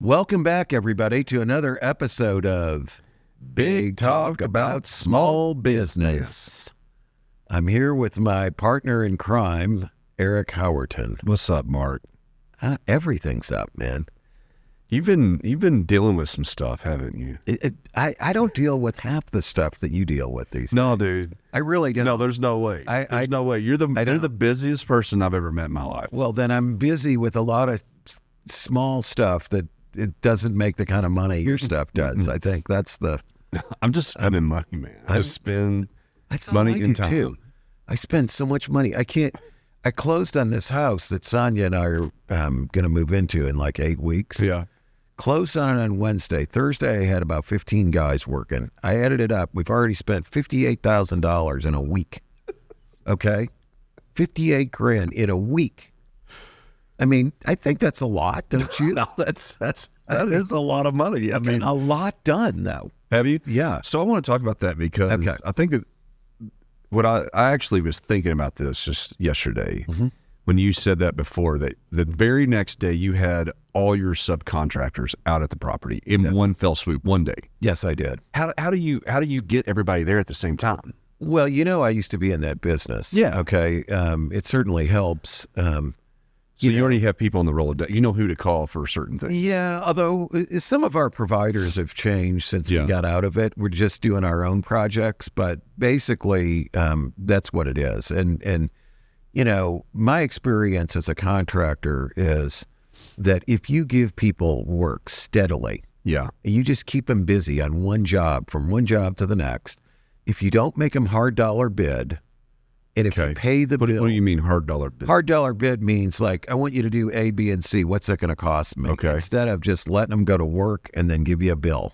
Welcome back, everybody, to another episode of Big Talk About Small Business. I'm here with my partner in crime, Eric Howerton. What's up, Mark? Everything's up, man. You've been dealing with some stuff, haven't you? I don't deal with half the stuff that you deal with these No, days. dude. I really don't. No, there's no way. There's no way. You're the busiest person I've ever met in my life. Well, then I'm busy with a lot of small stuff that it doesn't make the kind of money your stuff does. I think that's the... I'm just spending money, man. I just spend money and time. Too. I spend so much money. I closed on this house that Sonia and I are going to move into in like 8 weeks. Yeah. Closed on it on Wednesday. Thursday, I had about 15 guys working. I added it up. We've already spent $58,000 in a week. Okay? 58 grand in a week. I mean, I think that's a lot, don't you? No, that is a lot of money. I mean, a lot done, though. Have you? Yeah. So I want to talk about that because I think that what I actually was thinking about this just yesterday when you said that before, that the very next day you had all your subcontractors out at the property in one fell swoop one day. Yes, I did. How do you get everybody there at the same time? Well, you know, I used to be in that business. Yeah. Okay. It certainly helps. So you already have people on the Rolodex. You know who to call for certain things. Yeah, although some of our providers have changed since we got out of it. We're just doing our own projects, but basically that's what it is. And you know, my experience as a contractor is that if you give people work steadily, you just keep them busy on one job, from one job to the next. If you don't make them hard dollar bid, and if you pay the bill... What do you mean hard dollar bid? Hard dollar bid means like, I want you to do A, B, and C. What's that going to cost me? Okay. Instead of just letting them go to work and then give you a bill.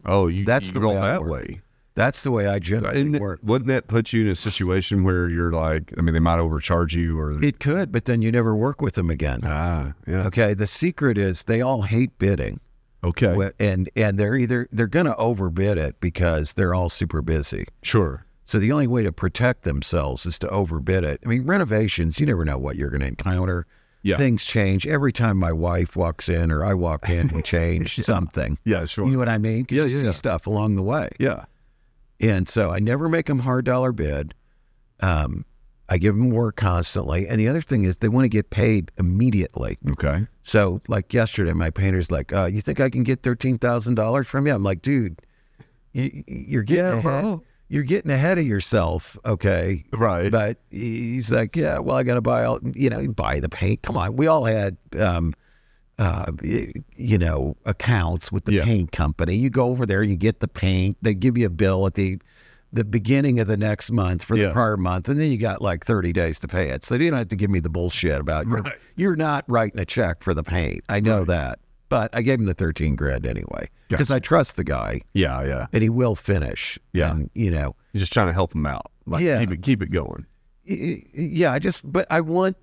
Oh, that's you the go way I that work. way. That's the way I generally work. Wouldn't that put you in a situation where you're like, I mean, they might overcharge you or... It could, but then you never work with them again. Ah, yeah. Okay, the secret is they all hate bidding. Okay. And they're going to overbid it because they're all super busy. Sure. So the only way to protect themselves is to overbid it. I mean, renovations, you never know what you're going to encounter. Yeah. Things change. Every time my wife walks in or I walk in, we change something. Yeah, sure. You know what I mean? Yeah, you see stuff along the way. Yeah. And so I never make them hard dollar bid. I give them work constantly. And the other thing is they want to get paid immediately. Okay. So like yesterday, my painter's like, you think I can get $13,000 from you? I'm like, dude, you're getting ahead. You're getting ahead of yourself, okay? Right. But he's like, yeah, well, I got to buy buy the paint. Come on. We all had, accounts with the paint company. You go over there, you get the paint. They give you a bill at the beginning of the next month for the prior month, and then you got like 30 days to pay it. So you don't have to give me the bullshit about you're not writing a check for the paint. I know that. But I gave him the 13 grand anyway because I trust the guy. Yeah, yeah. And he will finish. Yeah. And, You're just trying to help him out. Like, keep it going. Yeah, but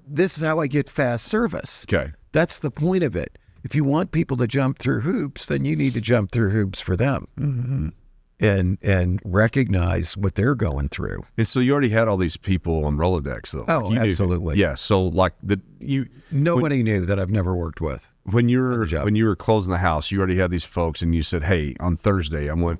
this is how I get fast service. Okay. That's the point of it. If you want people to jump through hoops, then you need to jump through hoops for them. Mm-hmm. And recognize what they're going through. And so you already had all these people on Rolodex, though. Oh, absolutely. Yeah. So like nobody knew that I've never worked with. When you were closing the house, you already had these folks, and you said, "Hey, on Thursday, I'm going."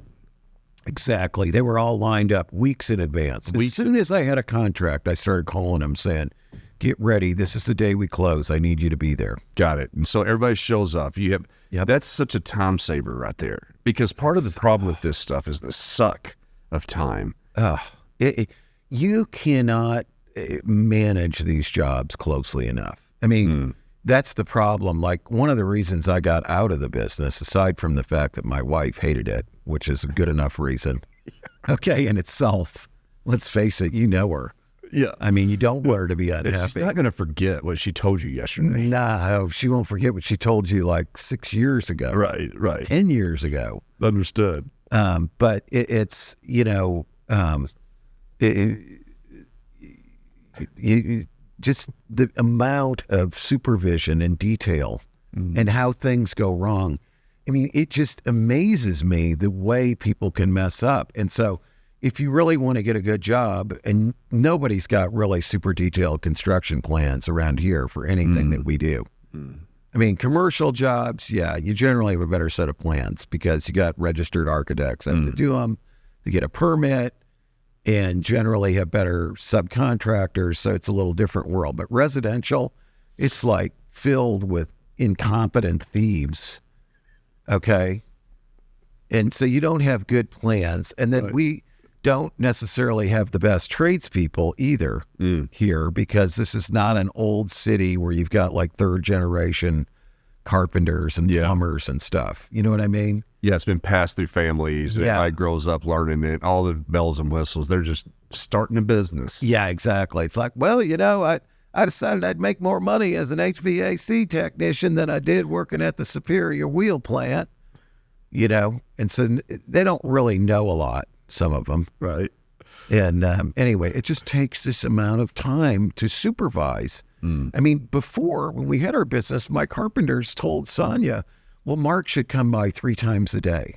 Exactly. They were all lined up weeks in advance. As soon as I had a contract, I started calling them saying, "Get ready. This is the day we close. I need you to be there." Got it. And so everybody shows up. That's such a time saver right there. Because part of the problem with this stuff is the suck of time. You cannot manage these jobs closely enough. I mean, that's the problem. Like, one of the reasons I got out of the business, aside from the fact that my wife hated it, which is a good enough reason, in itself, let's face it, you know her. Yeah. I mean, you don't want her to be unhappy. She's not going to forget what she told you yesterday. No, she won't forget what she told you like 6 years ago. Right. 10 years ago. Understood. But it's, just the amount of supervision and detail and how things go wrong. I mean, it just amazes me the way people can mess up. And so if you really want to get a good job, and nobody's got really super detailed construction plans around here for anything that we do. I I mean, commercial jobs, you generally have a better set of plans because you got registered architects that have to do them to get a permit, and generally have better subcontractors, so it's a little different world. But residential, it's like filled with incompetent thieves, okay? And so you don't have good plans. And then we don't necessarily have the best tradespeople either here, because this is not an old city where you've got like third generation carpenters and plumbers and stuff. You know what I mean? Yeah, it's been passed through families. The guy grows up learning it, all the bells and whistles. They're just starting a business. Yeah, exactly. It's like, well, I decided I'd make more money as an HVAC technician than I did working at the Superior Wheel Plant, and so they don't really know a lot, some of them. Right. And anyway, it just takes this amount of time to supervise. I mean, before, when we had our business, my carpenters told Sonia, well, Mark should come by 3 times a day.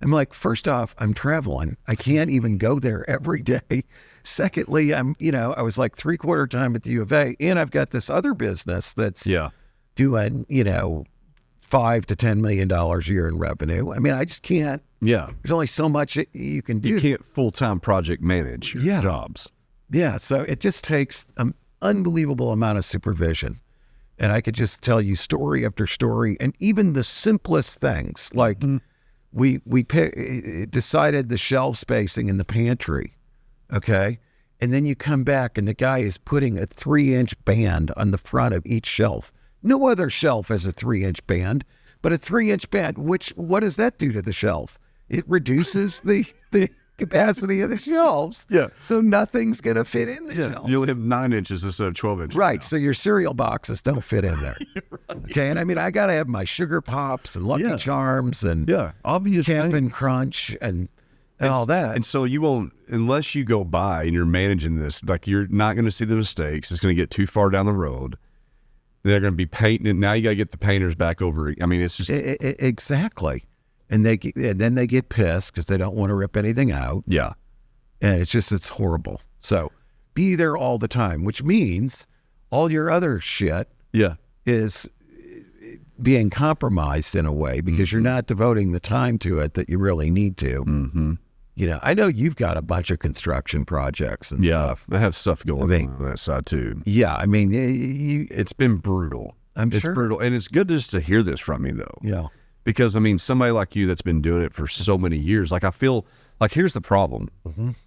I'm like, first off, I'm traveling. I can't even go there every day. Secondly, I was like 3/4 time at the U of A, and I've got this other business that's doing, $5 to $10 million a year in revenue. I mean, I just can't. Yeah. There's only so much you can do. You can't full-time project manage your jobs. Yeah. So it just takes an unbelievable amount of supervision. And I could just tell you story after story, and even the simplest things, like we decided the shelf spacing in the pantry, okay? And then you come back and the guy is putting a 3-inch band on the front of each shelf. No other shelf has a 3-inch band, but a 3-inch band, what does that do to the shelf? It reduces the capacity of the shelves. Yeah. So nothing's going to fit in the shelves. You'll have 9 inches instead of 12 inches. Right. Now. So your cereal boxes don't fit in there. Right. Okay. And I mean, I got to have my Sugar Pops and Lucky Charms and obvious Camp things. and Crunch and all that. And so you won't, unless you go by and you're managing this, like you're not going to see the mistakes. It's going to get too far down the road. They're going to be painting it. Now you got to get the painters back over. I mean, it's just. Exactly. And then they get pissed because they don't want to rip anything out. Yeah. And it's horrible. So be there all the time, which means all your other shit is being compromised in a way because you're not devoting the time to it that you really need to. Mm-hmm. I know you've got a bunch of construction projects and stuff. I have stuff going on that side too. Yeah. I mean, it's been brutal. It's brutal. And it's good just to hear this from me though. Yeah. Because, I mean, somebody like you that's been doing it for so many years, like I feel like here's the problem.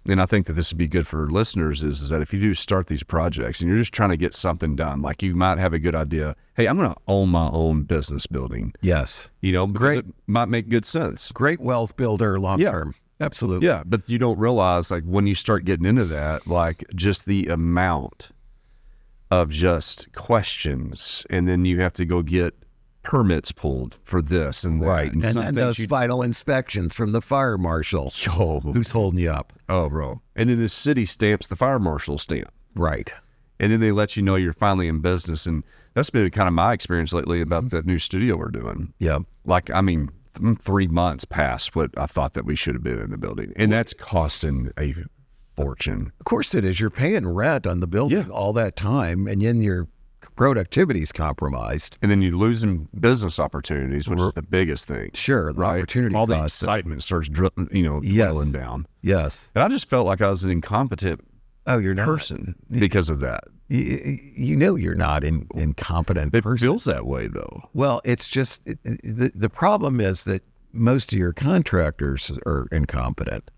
And I think that this would be good for listeners is that if you do start these projects and you're just trying to get something done, like you might have a good idea. Hey, I'm going to own my own business building. Yes. Because it might make good sense. Great wealth builder long term. Absolutely. Yeah. But you don't realize like when you start getting into that, like just the amount of just questions, and then you have to go get permits pulled for this and that. Right. And those final inspections from the fire marshal. Who's holding you up? Oh, bro. And then the city stamps the fire marshal stamp. Right. And then they let you know you're finally in business. And that's been kind of my experience lately about the new studio we're doing. Yeah. Like, I mean, 3 months past what I thought that we should have been in the building. And that's costing a fortune. Of course it is. You're paying rent on the building all that time, and then your productivity's compromised. And then you're losing business opportunities, which is the biggest thing. Sure, the opportunity all cost. the excitement starts drilling down. Yes. And I just felt like I was an incompetent person because of that. You're not an incompetent person. It feels that way, though. Well, it's just, the problem is that most of your contractors are incompetent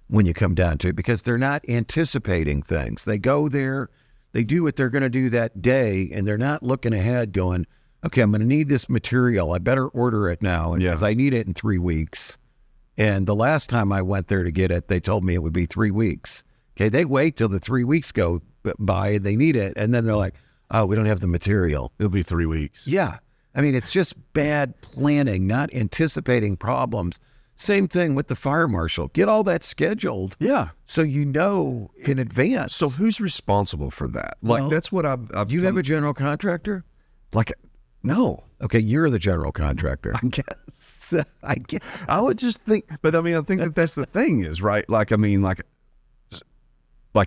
when you come down to it because they're not anticipating things. They go there, they do what they're going to do that day, and they're not looking ahead going, okay, I'm going to need this material. I better order it now because I need it in 3 weeks. And the last time I went there to get it, they told me it would be 3 weeks. Okay, they wait till the 3 weeks go by and they need it. And then they're like, oh, we don't have the material. It'll be 3 weeks. Yeah. I mean, it's just bad planning, not anticipating problems. Same thing with the fire marshal. Get all that scheduled. Yeah. So you know in advance. So who's responsible for that? Like, that's what I've do you have a general contractor? Like, no. Okay, you're the general contractor. I guess. I would just think, but I mean, I think that that's the thing is, right? Like, I mean, like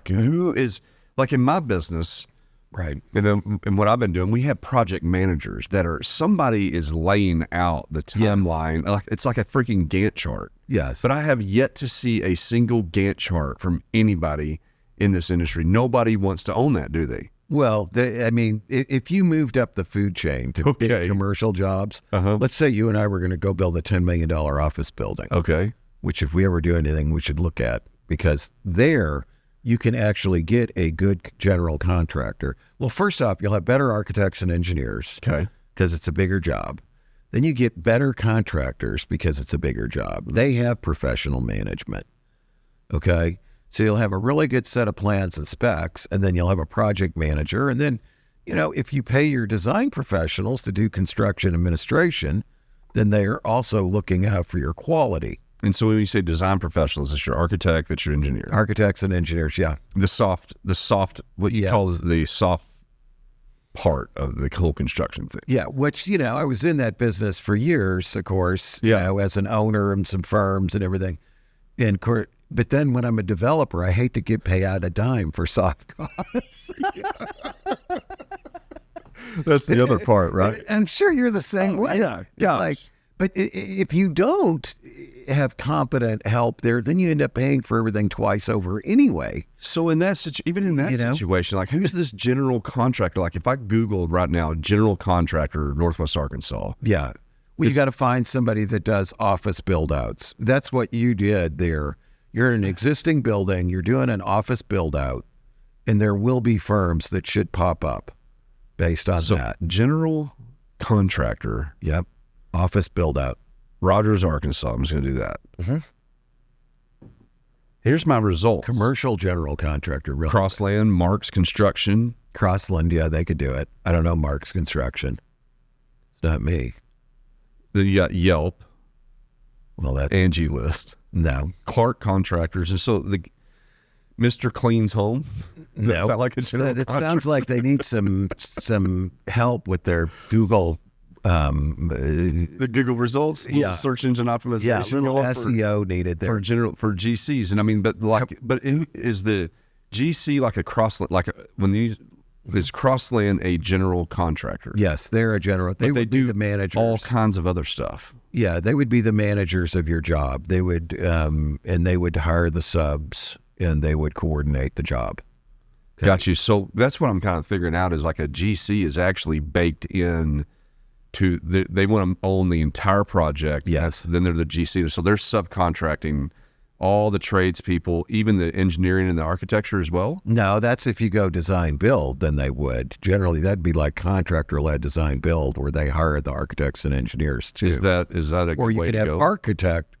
who is, like in my business, Right. And what I've been doing, we have project managers that are, somebody is laying out the timeline. Yes. It's like a freaking Gantt chart. Yes. But I have yet to see a single Gantt chart from anybody in this industry. Nobody wants to own that, do they? Well, if you moved up the food chain to big commercial jobs, let's say you and I were going to go build a $10 million office building. Okay. Which if we ever do anything, we should look at, because there you can actually get a good general contractor. Well, first off, you'll have better architects and engineers. Okay. Because it's a bigger job. Then you get better contractors because it's a bigger job. They have professional management. Okay. So you'll have a really good set of plans and specs, and then you'll have a project manager. And then, if you pay your design professionals to do construction administration, then they're also looking out for your quality. And so when you say design professionals, it's your architect, that's your engineer. Architects and engineers, yeah. The soft, what you call the soft part of the whole construction thing. Yeah, which, I was in that business for years, of course, as an owner of some firms and everything. But then when I'm a developer, I hate to pay out a dime for soft costs. That's the other part, right? I'm sure you're the same way. Yeah. But if you don't have competent help there, then you end up paying for everything twice over anyway. So in that situation, like, who's this general contractor? Like, if I Googled right now, general contractor, Northwest Arkansas. Yeah. Well, you got to find somebody that does office build outs. That's what you did there. You're in an existing building, you're doing an office build out, and there will be firms that should pop up based on that. General contractor. Yep. Office build out. Rogers, Arkansas. I'm just going to do that. Mm-hmm. Here's my results. Commercial general contractor. Really. Crossland, Mark's Construction. Crossland, yeah, they could do it. I don't know Mark's Construction. It's not me. Then you got Yelp. Well, that's Angie List. No. Clark Contractors. And so Mr. Clean's Home. No. Sound like a general it sounds like they need some help with their Google. The Google results, search engine optimization. Yeah, little SEO needed there for GCs. And I mean, but is the GC like a Crossland? Is Crossland a general contractor? Yes, they're a general. They would be the managers. All kinds of other stuff. Yeah, they would be the managers of your job. They would, and they would hire the subs, and they would coordinate the job. Okay. Got you. So that's what I'm kind of figuring out is like a GC is actually baked in to they want to own the entire project. Yes. Then they're the GC. So they're subcontracting all the tradespeople, even the engineering and the architecture as well? No, that's if you go design build, then they would. Generally, that'd be like contractor-led design build, where they hire the architects and engineers too. Is that a good way to go? Or you could have architect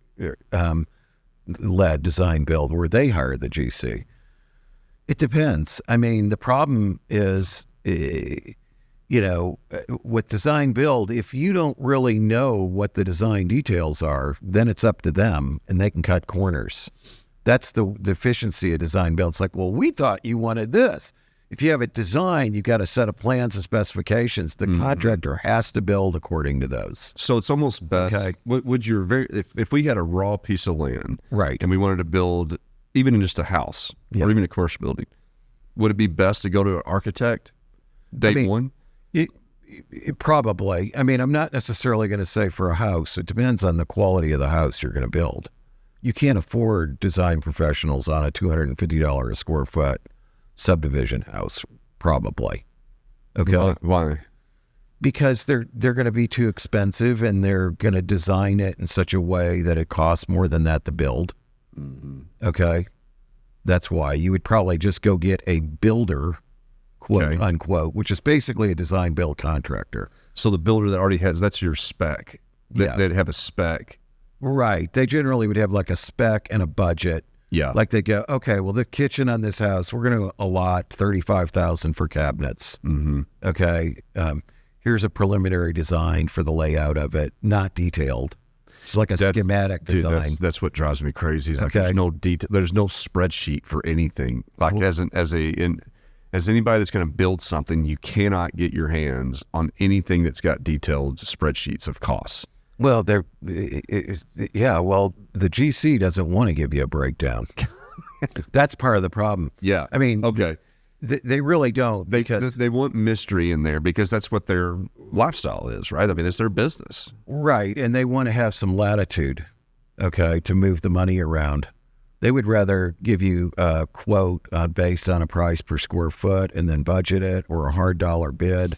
led design build, where they hire the GC. It depends. I mean, the problem is, with design build, if you don't really know what the design details are, then it's up to them, and they can cut corners. That's the deficiency of design build. It's like, well, we thought you wanted this. If you have it designed, you've got a set of plans and specifications. The contractor has to build according to those. So it's almost best. Okay. Would you if we had a raw piece of land, right, and we wanted to build even in just a house or even a commercial building, would it be best to go to an architect day one? It probably. I mean, I'm not necessarily going to say for a house. It depends on the quality of the house you're going to build. You can't afford design professionals on a $250 a square foot subdivision house, probably. Okay. Why? Because they're going to be too expensive, and they're going to design it in such a way that it costs more than that to build. Mm-hmm. Okay. That's why you would probably just go get a builder, quote unquote, which is basically a design build contractor. So the builder that already has, that's your spec. They'd have a spec. Right. They generally would have like a spec and a budget. Yeah. Like they go, okay, well, the kitchen on this house, we're going to allot $35,000 for cabinets. Mm-hmm. Okay. Here's a preliminary design for the layout of it, not detailed. It's like a schematic design. Dude, that's what drives me crazy. Is like there's no detail. There's no spreadsheet for anything. Like as anybody that's going to build something, you cannot get your hands on anything that's got detailed spreadsheets of costs. Well, the GC doesn't want to give you a breakdown. That's part of the problem. Yeah. I mean, okay. They really don't. They want mystery in there because that's what their lifestyle is, right? I mean, it's their business. Right, and they want to have some latitude, okay, to move the money around. They would rather give you a quote based on a price per square foot and then budget it, or a hard dollar bid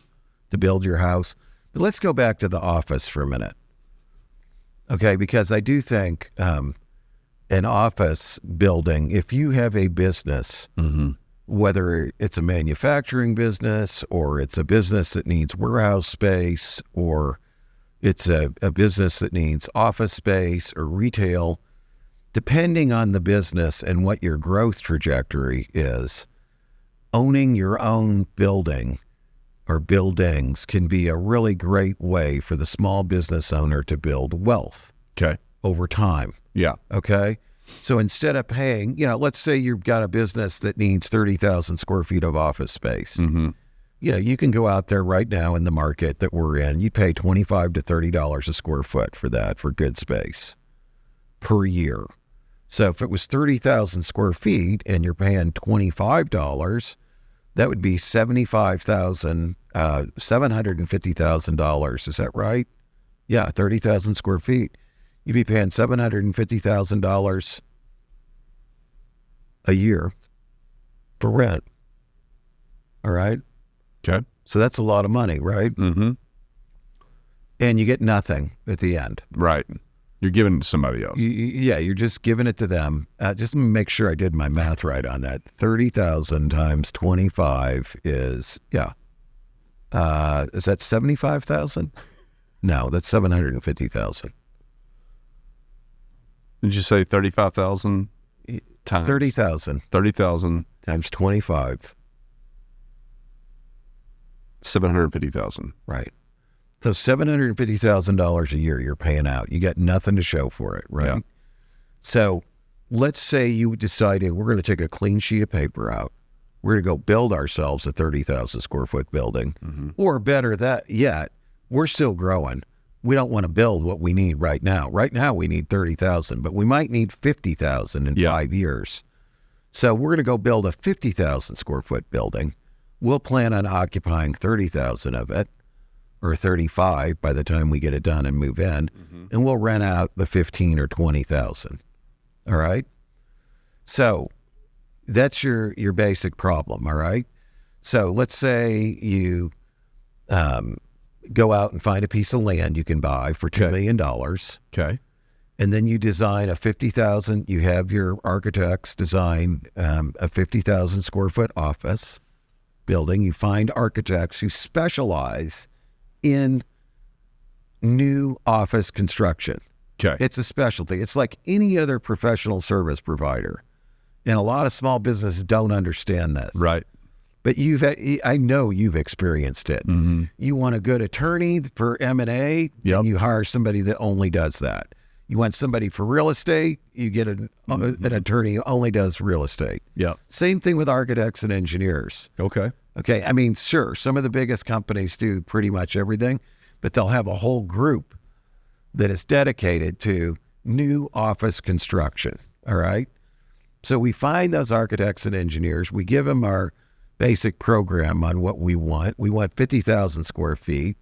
to build your house. But let's go back to the office for a minute, okay, because I do think an office building, if you have a business, whether it's a manufacturing business or it's a business that needs warehouse space or it's a business that needs office space or retail, depending on the business and what your growth trajectory is, owning your own building or buildings can be a really great way for the small business owner to build wealth over time. Yeah. Okay. So instead of paying, let's say you've got a business that needs 30,000 square feet of office space. You can go out there right now in the market that we're in. You pay $25 to $30 a square foot for that, for good space per year. So if it was 30,000 square feet and you're paying $25, that would be $750,000. Is that right? Yeah, 30,000 square feet. You'd be paying $750,000 a year for rent. All right? Okay. So that's a lot of money, right? And you get nothing at the end. Right. You're giving it to somebody else. You're just giving it to them. Just make sure I did my math right on that. 30,000 times 25 is, is that 75,000? No, that's 750,000. Did you say 35,000 times? 30,000. 30,000 times 25. 750,000. Right. So $750,000 a year you're paying out. You got nothing to show for it, right? Yeah. So let's say you decided we're going to take a clean sheet of paper out. We're going to go build ourselves a 30,000 square foot building. Or better that yet, we're still growing. We don't want to build what we need right now. Right now we need 30,000, but we might need 50,000 in 5 years. So we're going to go build a 50,000 square foot building. We'll plan on occupying 30,000 of it, or 35 by the time we get it done and move in, and we'll rent out the 15 or 20,000. All right? So that's your basic problem, all right? So let's say you go out and find a piece of land you can buy for $2 million. Okay. And then you design a 50,000, you have your architects design a 50,000 square foot office building. You find architects who specialize in new office construction. Okay. It's a specialty. It's like any other professional service provider. And a lot of small businesses don't understand this. Right. But I know you've experienced it. You want a good attorney for M&A, and you hire somebody that only does that. You want somebody for real estate, you get an attorney who only does real estate. Yeah. Same thing with architects and engineers. Okay. I mean, sure, some of the biggest companies do pretty much everything, but they'll have a whole group that is dedicated to new office construction, all right? So we find those architects and engineers, we give them our basic program on what we want. We want 50,000 square feet.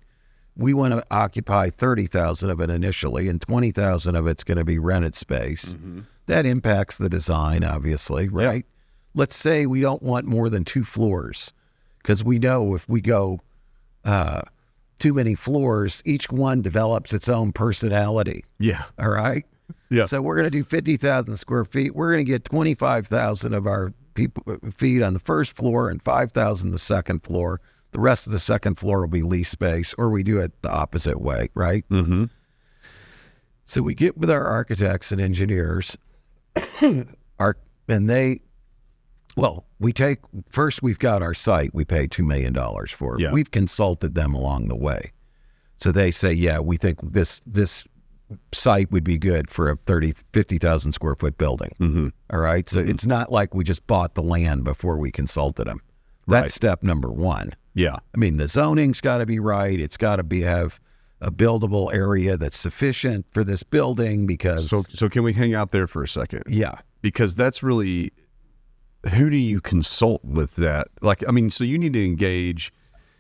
We want to occupy 30,000 of it initially, and 20,000 of it's going to be rented space. That impacts the design, obviously, right? Let's say we don't want more than 2 floors, because we know if we go too many floors, each one develops its own personality. Yeah. All right? Yeah. So we're going to do 50,000 square feet. We're going to get 25,000 of our feet on the first floor and 5,000 the second floor. The rest of the second floor will be lease space, or we do it the opposite way, right? So we get with our architects and engineers, we've got our site we pay $2 million for. Yeah. We've consulted them along the way. So they say, we think this site would be good for a 50,000 square foot building. All right. So it's not like we just bought the land before we consulted them. That's step number 1. Yeah. I mean, the zoning's got to be right. It's got to have a buildable area that's sufficient for this building because... So can we hang out there for a second? Yeah. Because that's really who do you consult with that? Like, I mean, so you need to engage.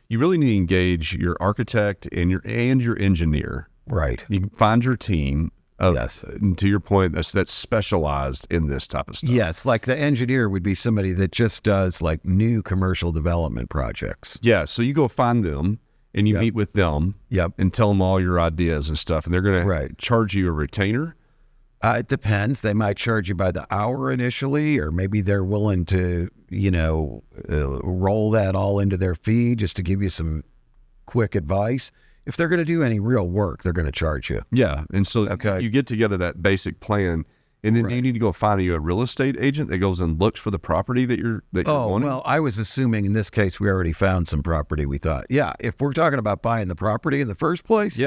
You really need to engage your architect and your engineer. Right. You find your team. Yes. To your point, that's specialized in this type of stuff. Yes, like the engineer would be somebody that just does like new commercial development projects. Yeah, so you go find them and you meet with them and tell them all your ideas and stuff, and they're going to charge you a retainer? It depends. They might charge you by the hour initially, or maybe they're willing to, roll that all into their fee just to give you some quick advice. If they're going to do any real work, they're going to charge you. Yeah, and so you get together that basic plan, and then you need to go find you a real estate agent that goes and looks for the property that you're wanting. Well, I was assuming in this case we already found some property. We thought, if we're talking about buying the property in the first place,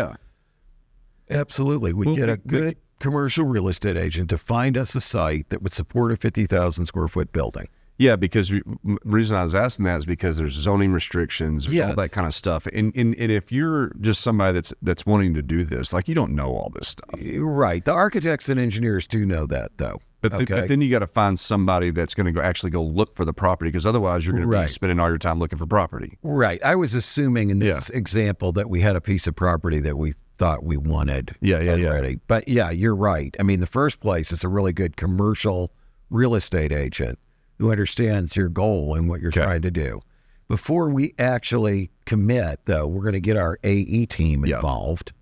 absolutely, we'd get a good commercial real estate agent to find us a site that would support a 50,000 square foot building. Yeah, because the reason I was asking that is because there's zoning restrictions, all that kind of stuff. And if you're just somebody that's wanting to do this, like you don't know all this stuff. Right. The architects and engineers do know that, though. But then you got to find somebody that's going to actually go look for the property, because otherwise you're going to be spending all your time looking for property. Right. I was assuming in this example that we had a piece of property that we thought we wanted already. But you're right. I mean, the first place is a really good commercial real estate agent who understands your goal and what you're trying to do. Before we actually commit, though, we're going to get our AE team involved,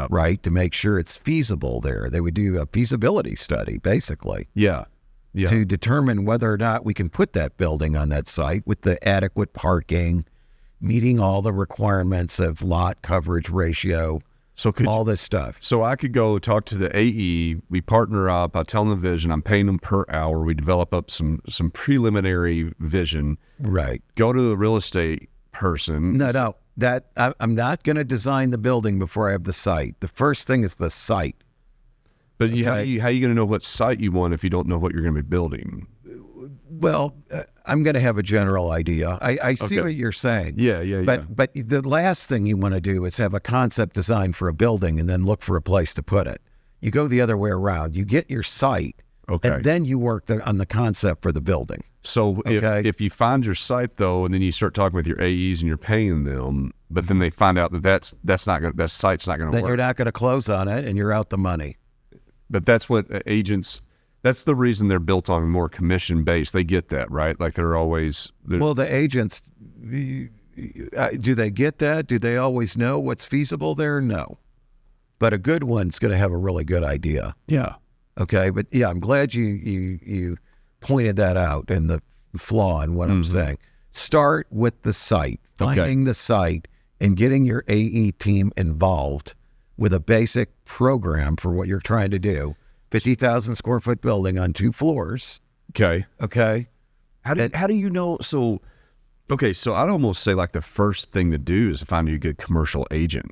right, to make sure it's feasible there. They would do a feasibility study, basically, to determine whether or not we can put that building on that site with the adequate parking, meeting all the requirements of lot coverage ratio, all this stuff. So I could go talk to the AE. We partner up. I tell them the vision. I'm paying them per hour. We develop up some preliminary vision. Right. Go to the real estate person. No. I'm not going to design the building before I have the site. The first thing is the site. But how are you going to know what site you want if you don't know what you're going to be building? Well, I'm going to have a general idea. I see what you're saying. But the last thing you want to do is have a concept design for a building and then look for a place to put it. You go the other way around. You get your site, and then you work on the concept for the building. So if you find your site, though, and then you start talking with your AEs and you're paying them, but then they find out that that site's not going to work. Then you're not going to close on it, and you're out the money. But that's what agents... That's the reason they're built on more commission-based. They get that, right? Like they're always... Well, the agents, do they get that? Do they always know what's feasible there? No. But a good one's going to have a really good idea. Yeah. Okay, but I'm glad you pointed that out and the flaw in what I'm saying. Start with the site, finding the site and getting your AE team involved with a basic program for what you're trying to do. 50,000 square foot building on 2 floors. Okay. How do you know? So I'd almost say like the first thing to do is to find you a good commercial agent.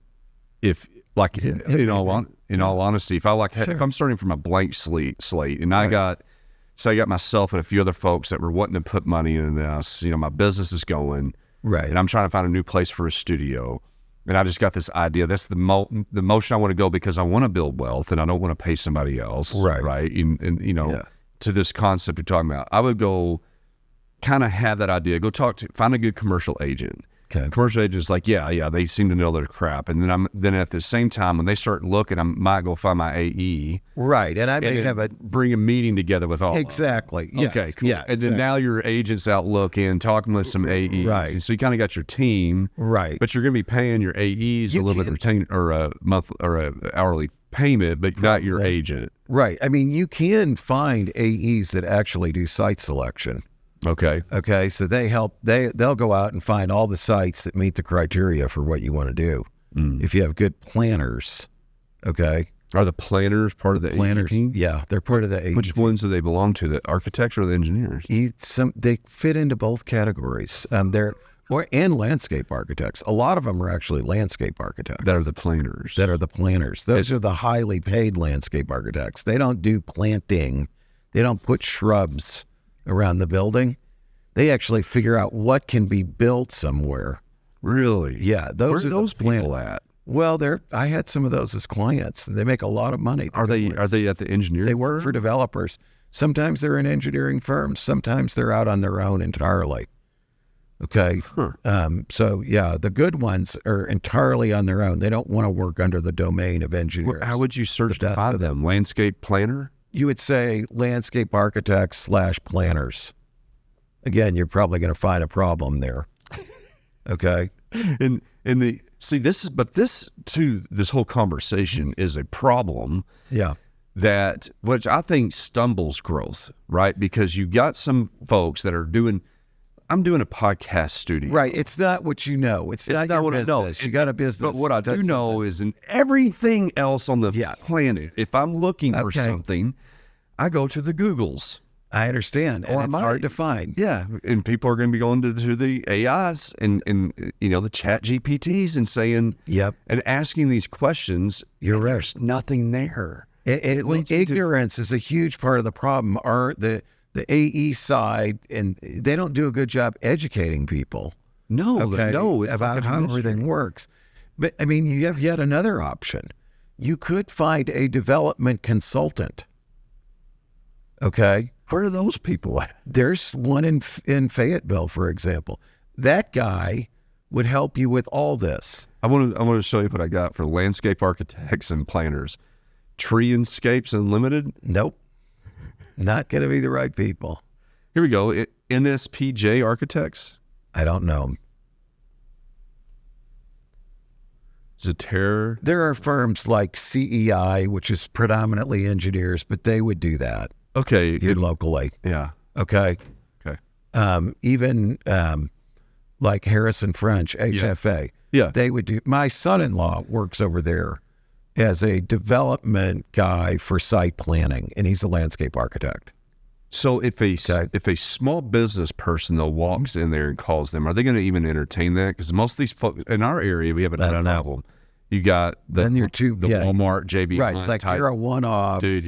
If like, in all honesty, if I'm starting from a blank slate and I got myself and a few other folks that were wanting to put money in this, my business is going, and I'm trying to find a new place for a studio. And I just got this idea. That's the motion I want to go, because I want to build wealth and I don't want to pay somebody else. Right. And to this concept you're talking about, I would go kind of have that idea, find a good commercial agent. Okay. Commercial agent's like, they seem to know their crap. And then at the same time, when they start looking, I might go find my AE. Right. And I may bring a meeting together with all Exactly. of them. Yes. Okay, cool. Yeah. And then now your agent's out looking, talking with some AEs. Right. And so you kind of got your team. Right. But you're going to be paying your AEs a little bit of retain or a month or a hourly payment, but not your agent. Right. I mean, you can find AEs that actually do site selection. Okay. So they'll go out and find all the sites that meet the criteria for what you want to do. If you have good planners, Are the planners part of the planners? team? Yeah, they're part of the AE. Which ones do they belong to? The architects or the engineers? They fit into both categories. And landscape architects. A lot of them are actually landscape architects. That are the planners. Those are the highly paid landscape architects. They don't do planting. They don't put shrubs around the building. They actually figure out what can be built somewhere. Really? Yeah. Where are those people at? Well, I had some of those as clients. They make a lot of money. Are they at the engineering? They work for developers. Sometimes they're in engineering firms. Sometimes they're out on their own entirely. Okay. So yeah, the good ones are entirely on their own. They don't want to work under the domain of engineers. How would you certify them? Landscape planner? You would say landscape architects / planners. Again, you're probably going to find a problem there. Okay. This whole conversation is a problem. Yeah. Which I think stumbles growth, right? Because you got some folks that are I'm doing a podcast studio. Right. It's not what you know. It's not your business. You got a business. But what I do know is in everything else on the planet, if I'm looking for something, I go to the Googles. I understand. And it's hard to find. Yeah. And people are going to be going to the AIs and the chat GPTs and saying, and asking these questions. There's nothing there. Ignorance is a huge part of the problem. The AE side, and they don't do a good job educating people. No, it's about how everything works. But I mean, you have yet another option. You could find a development consultant. Okay, where are those people at? There's one in Fayetteville, for example. That guy would help you with all this. I want to show you what I got for landscape architects and planners. Treescapes Unlimited? Nope. Not going to be the right people. Here we go. NSPJ Architects? I don't know. Zater? There are firms like CEI, which is predominantly engineers, but they would do that. Okay. Here locally. Yeah. Okay. Even like Harrison French, HFA. Yeah. They would do. My son-in-law works over there as a development guy for site planning, and he's a landscape architect. So if a small business person though walks in there and calls them, are they going to even entertain that? Because most of these folks in our area, we have another problem. You got the Walmart, JB right? It's like you're a one-off, dude.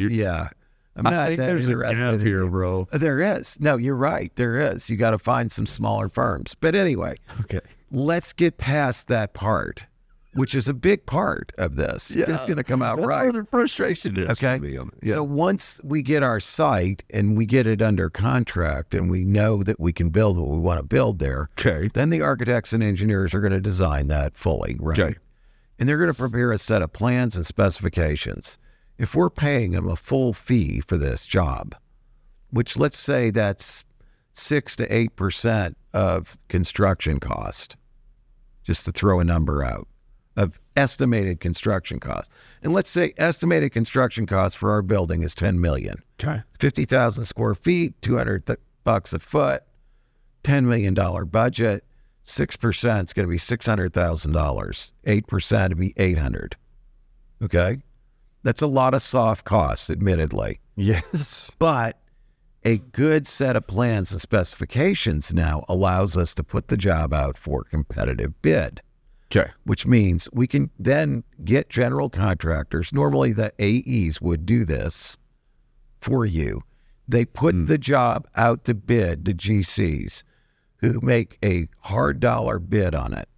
I'm not I think that there's a interested gap here, bro. There is. No, you're right. There is. You got to find some smaller firms. But anyway, let's get past that part, which is a big part of this. Yeah, it's going to come out that's right. Where the frustration is. Okay. So once we get our site and we get it under contract and we know that we can build what we want to build there, then the architects and engineers are going to design that fully, right? Okay. And they're going to prepare a set of plans and specifications. If we're paying them a full fee for this job, which let's say that's 6 to 8% of construction cost, just to throw a number out, of estimated construction costs. And let's say estimated construction cost for our building is $10 million. Okay. 50,000 square feet, $200 a foot, $10 million budget. 6% is going to be $600,000. 8% would be $800,000. Okay. That's a lot of soft costs, admittedly. Yes. But a good set of plans and specifications now allows us to put the job out for competitive bid. Okay. Which means we can then get general contractors. Normally the AEs would do this for you. They put the job out to bid to GCs who make a hard dollar bid on it.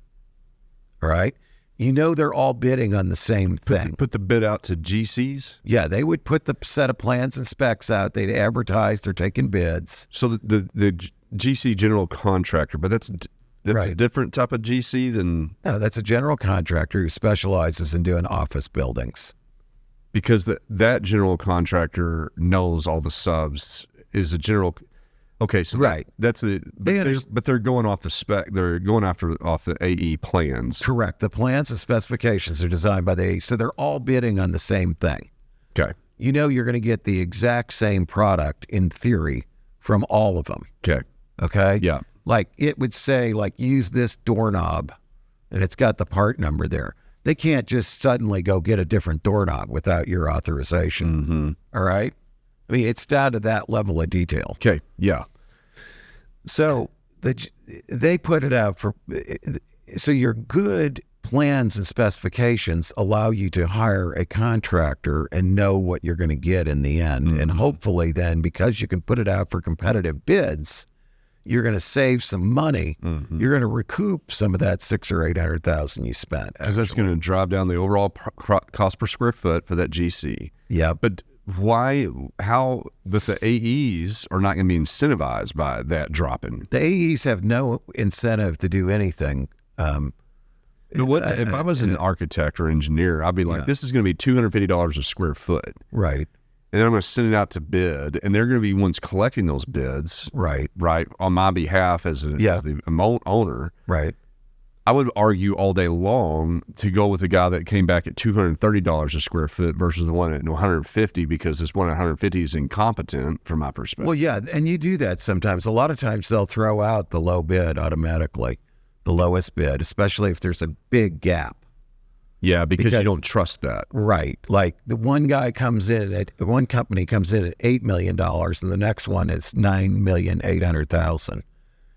All right? You know they're all bidding on the same thing. Put the bid out to GCs? Yeah, they would put the set of plans and specs out. They'd advertise. They're taking bids. So the GC general contractor, but that's right. A different type of GC than... No, that's a general contractor who specializes in doing office buildings. Because that general contractor knows all the subs, is a general... Okay, so right. But they're going off the spec. They're going off the AE plans. Correct. The plans and specifications are designed by the AE, so they're all bidding on the same thing. Okay. You know you're going to get the exact same product in theory from all of them. Okay. Okay? Yeah. Like it would say, like, use this doorknob, and it's got the part number there. They can't just suddenly go get a different doorknob without your authorization. Mm-hmm. All right? I mean, it's down to that level of detail. Okay. Yeah. So they put it out for, so your good plans and specifications allow you to hire a contractor and know what you're going to get in the end. Mm-hmm. And hopefully then, because you can put it out for competitive bids, you're going to save some money. Mm-hmm. You're going to recoup some of that $600,000 or $800,000 you spent. Because that's going to drive down the overall cost per square foot for that GC. Yeah. But but the AEs are not going to be incentivized by that dropping. The AEs have no incentive to do anything. But if I was an architect or engineer, I'd be like, this is going to be $250 a square foot. Right. And then I'm going to send it out to bid, and they're going to be ones collecting those bids. Right. Right. On my behalf as the owner. Right. I would argue all day long to go with the guy that came back at $230 a square foot versus the one at $150, because this one at $150 is incompetent from my perspective. Well, yeah, and you do that sometimes. A lot of times they'll throw out the low bid automatically, the lowest bid, especially if there's a big gap. Yeah, because you don't trust that. Right. Like the one company comes in at $8 million and the next one is $9,800,000.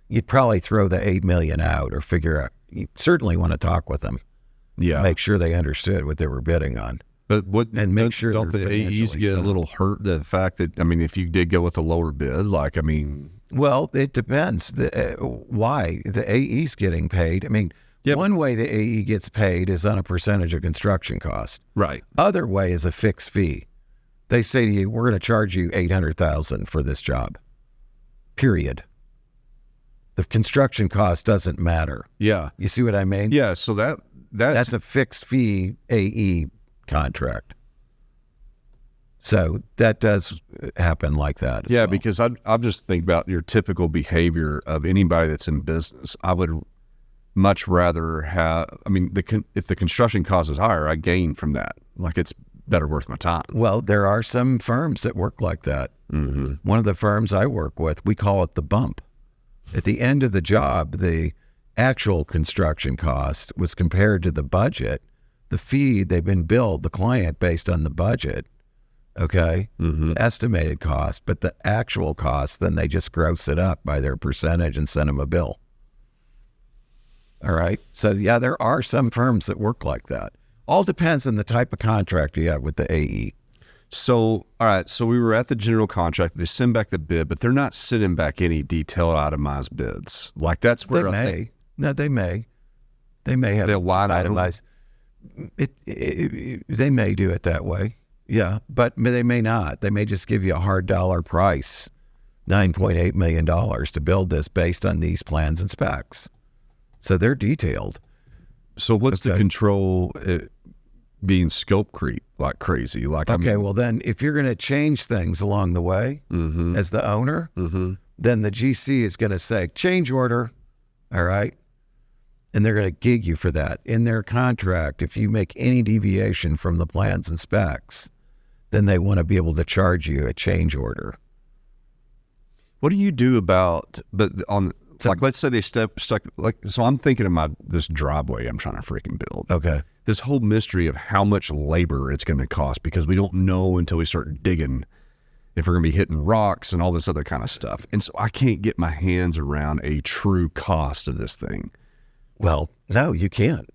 You'd probably throw the $8 million out, or figure out. You certainly want to talk with them. Yeah. Make sure they understood what they were bidding on. But make sure don't the AEs get a little hurt, the fact that, I mean, if you did go with a lower bid, well, it depends. Why the AE's getting paid. I mean, one way the AE gets paid is on a percentage of construction cost. Right. Other way is a fixed fee. They say to you, we're going to charge you $800,000 for this job. Period. The construction cost doesn't matter. Yeah. You see what I mean? Yeah. So that's a fixed fee AE contract. So that does happen like that. Yeah, well, because I just think about your typical behavior of anybody that's in business. I would much rather have, if the construction cost is higher, I gain from that. Like, it's better worth my time. Well, there are some firms that work like that. Mm-hmm. One of the firms I work with, we call it the bump. At the end of the job, the actual construction cost was compared to the budget. The fee, they've been billed the client based on the budget, okay, the estimated cost, but the actual cost, then they just gross it up by their percentage and send them a bill. All right. So, yeah, there are some firms that work like that. All depends on the type of contract you have with the AE. So, all right, so we were at the general contract. They send back the bid, but they're not sending back any detailed itemized bids. Like, that's where they may have itemized. They may do it that way. Yeah, but they may not. They may just give you a hard dollar price, $9.8 million to build this based on these plans and specs. So they're detailed. So what's the control being scope creep like crazy? Well, then if you're going to change things along the way as the owner, then the GC is going to say, change order, all right? And they're going to gig you for that. In their contract, if you make any deviation from the plans and specs, then they want to be able to charge you a change order. What do you do about, let's say they stuck, so I'm thinking of this driveway I'm trying to freaking build. Okay. This whole mystery of how much labor it's going to cost, because we don't know until we start digging if we're going to be hitting rocks and all this other kind of stuff. And so I can't get my hands around a true cost of this thing. Well, no, you can't.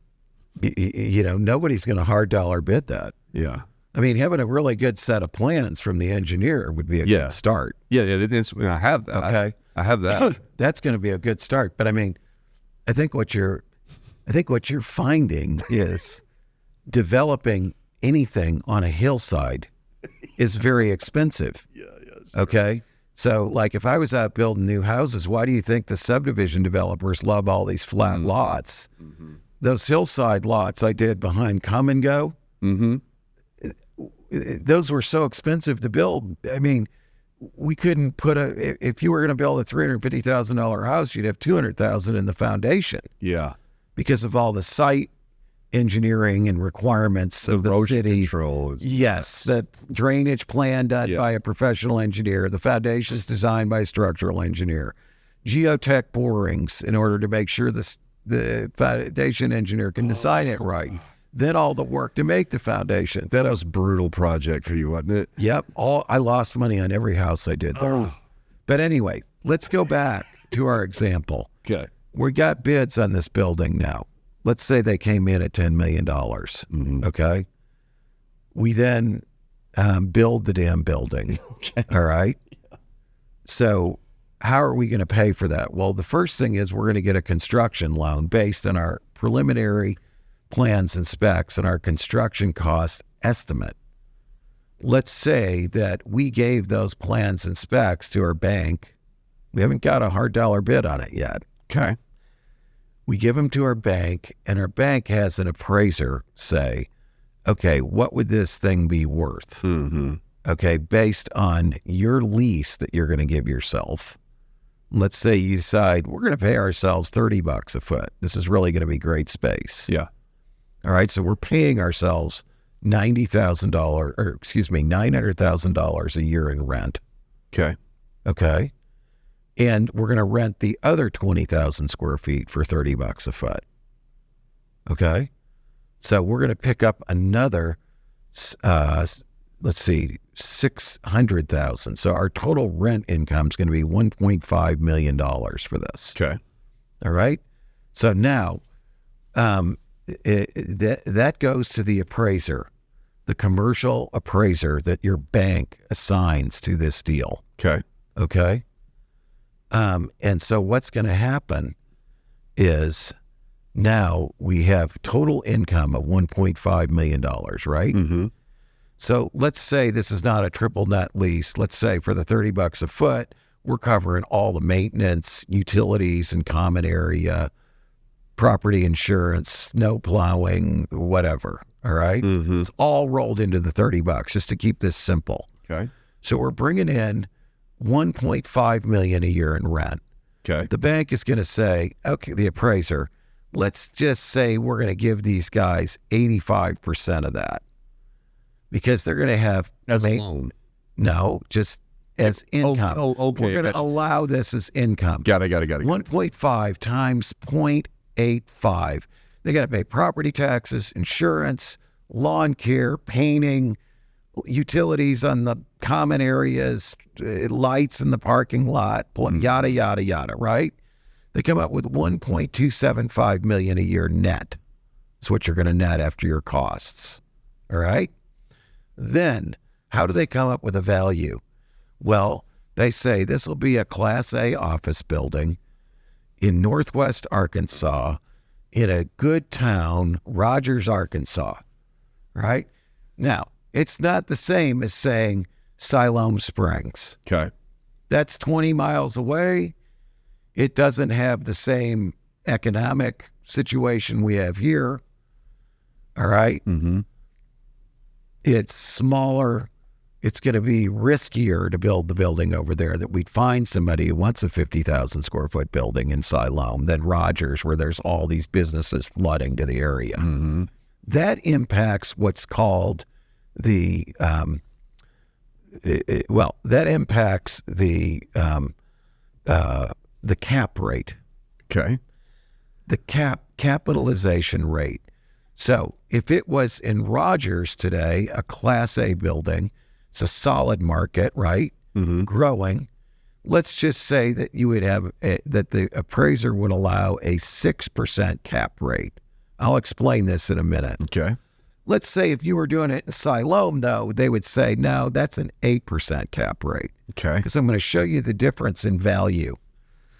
Nobody's going to hard dollar bid that. Yeah. I mean, having a really good set of plans from the engineer would be a good start. Yeah, I have that. Okay. I have that. That's going to be a good start. But I mean, I think what you're finding is developing anything on a hillside is very expensive. Yeah. Okay. So, like, if I was out building new houses, why do you think the subdivision developers love all these flat lots? Mm-hmm. Those hillside lots I did behind Come and Go, those were so expensive to build. I mean, we couldn't put if you were going to build a $350,000 house, you'd have $200,000 in the foundation. Yeah. Because of all the site engineering and requirements of the city. Control yes, the drainage plan done by a professional engineer, the foundations designed by a structural engineer, geotech borings in order to make sure the foundation engineer can design it right. Then all the work to make the foundation. That was a brutal project for you, wasn't it? Yep. I lost money on every house I did there. But anyway, let's go back to our example. Okay. We got bids on this building now. Let's say they came in at $10 million. Okay. We then build the damn building. Okay. All right. Yeah. So how are we going to pay for that? Well, the first thing is we're going to get a construction loan based on our preliminary plans and specs and our construction cost estimate. let's say that we gave those plans and specs to our bank. We haven't got a hard dollar bid on it yet. Okay. We give them to our bank, and our bank has an appraiser say, okay, what would this thing be worth? Mm-hmm. Okay, based on your lease that you're going to give yourself. Let's say you decide we're going to pay ourselves $30 a foot. This is really going to be great space. Yeah. All right, so we're paying ourselves $900,000 a year in rent. Okay. Okay. And we're going to rent the other 20,000 square feet for $30 a foot. Okay. So we're going to pick up another, let's see, 600,000. So our total rent income is going to be $1.5 million for this. Okay. All right. So now that goes to the appraiser, the commercial appraiser that your bank assigns to this deal. Okay. Okay. And so what's going to happen is now we have total income of $1.5 million, right? Mm-hmm. So let's say this is not a triple net lease. Let's say for the $30 a foot, we're covering all the maintenance, utilities and common area, property insurance, snow plowing, whatever. All right. Mm-hmm. It's all rolled into the $30 just to keep this simple. Okay. So we're bringing in $1.5 million a year in rent. Okay. The bank is going to say, okay, the appraiser, let's just say we're going to give these guys 85% of that because they're going to have as a loan. No, just as income. Okay. We're going to allow this as income. Got it. 1.5 times 0.85. They got to pay property taxes, insurance, lawn care, painting, utilities on the common areas, lights in the parking lot, yada, yada, yada, right? They come up with $1.275 million a year net. That's what you're going to net after your costs, all right? Then how do they come up with a value? Well, they say this will be a Class A office building in Northwest Arkansas in a good town, Rogers, Arkansas, right? Now, it's not the same as saying Siloam Springs. Okay. That's 20 miles away. It doesn't have the same economic situation we have here. All right. Mm-hmm. It's smaller. It's going to be riskier to build the building over there, that we'd find somebody who wants a 50,000 square foot building in Siloam than Rogers, where there's all these businesses flooding to the area. Mm-hmm. That impacts what's called the that impacts the cap rate. Okay. The capitalization rate. So if it was in Rogers today, a Class A building, it's a solid market, right? Mm-hmm. Growing. Let's just say that you would have that the appraiser would allow a 6% cap rate. I'll explain this in a minute. Okay. Let's say if you were doing it in Siloam, though, they would say, no, that's an 8% cap rate. Okay. Because I'm going to show you the difference in value.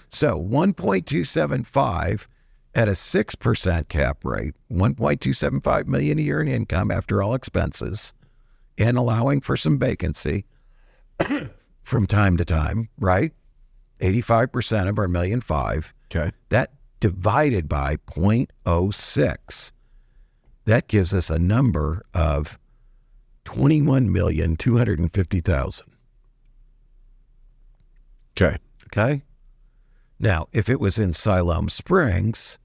So 1.275 at a 6% cap rate, 1.275 million a year in income after all expenses, and allowing for some vacancy from time to time, right? 85% of our $1.5 million. Okay. That divided by 0.06. That gives us a number of $21,250,000. Okay. Okay. Now, if it was in Siloam Springs,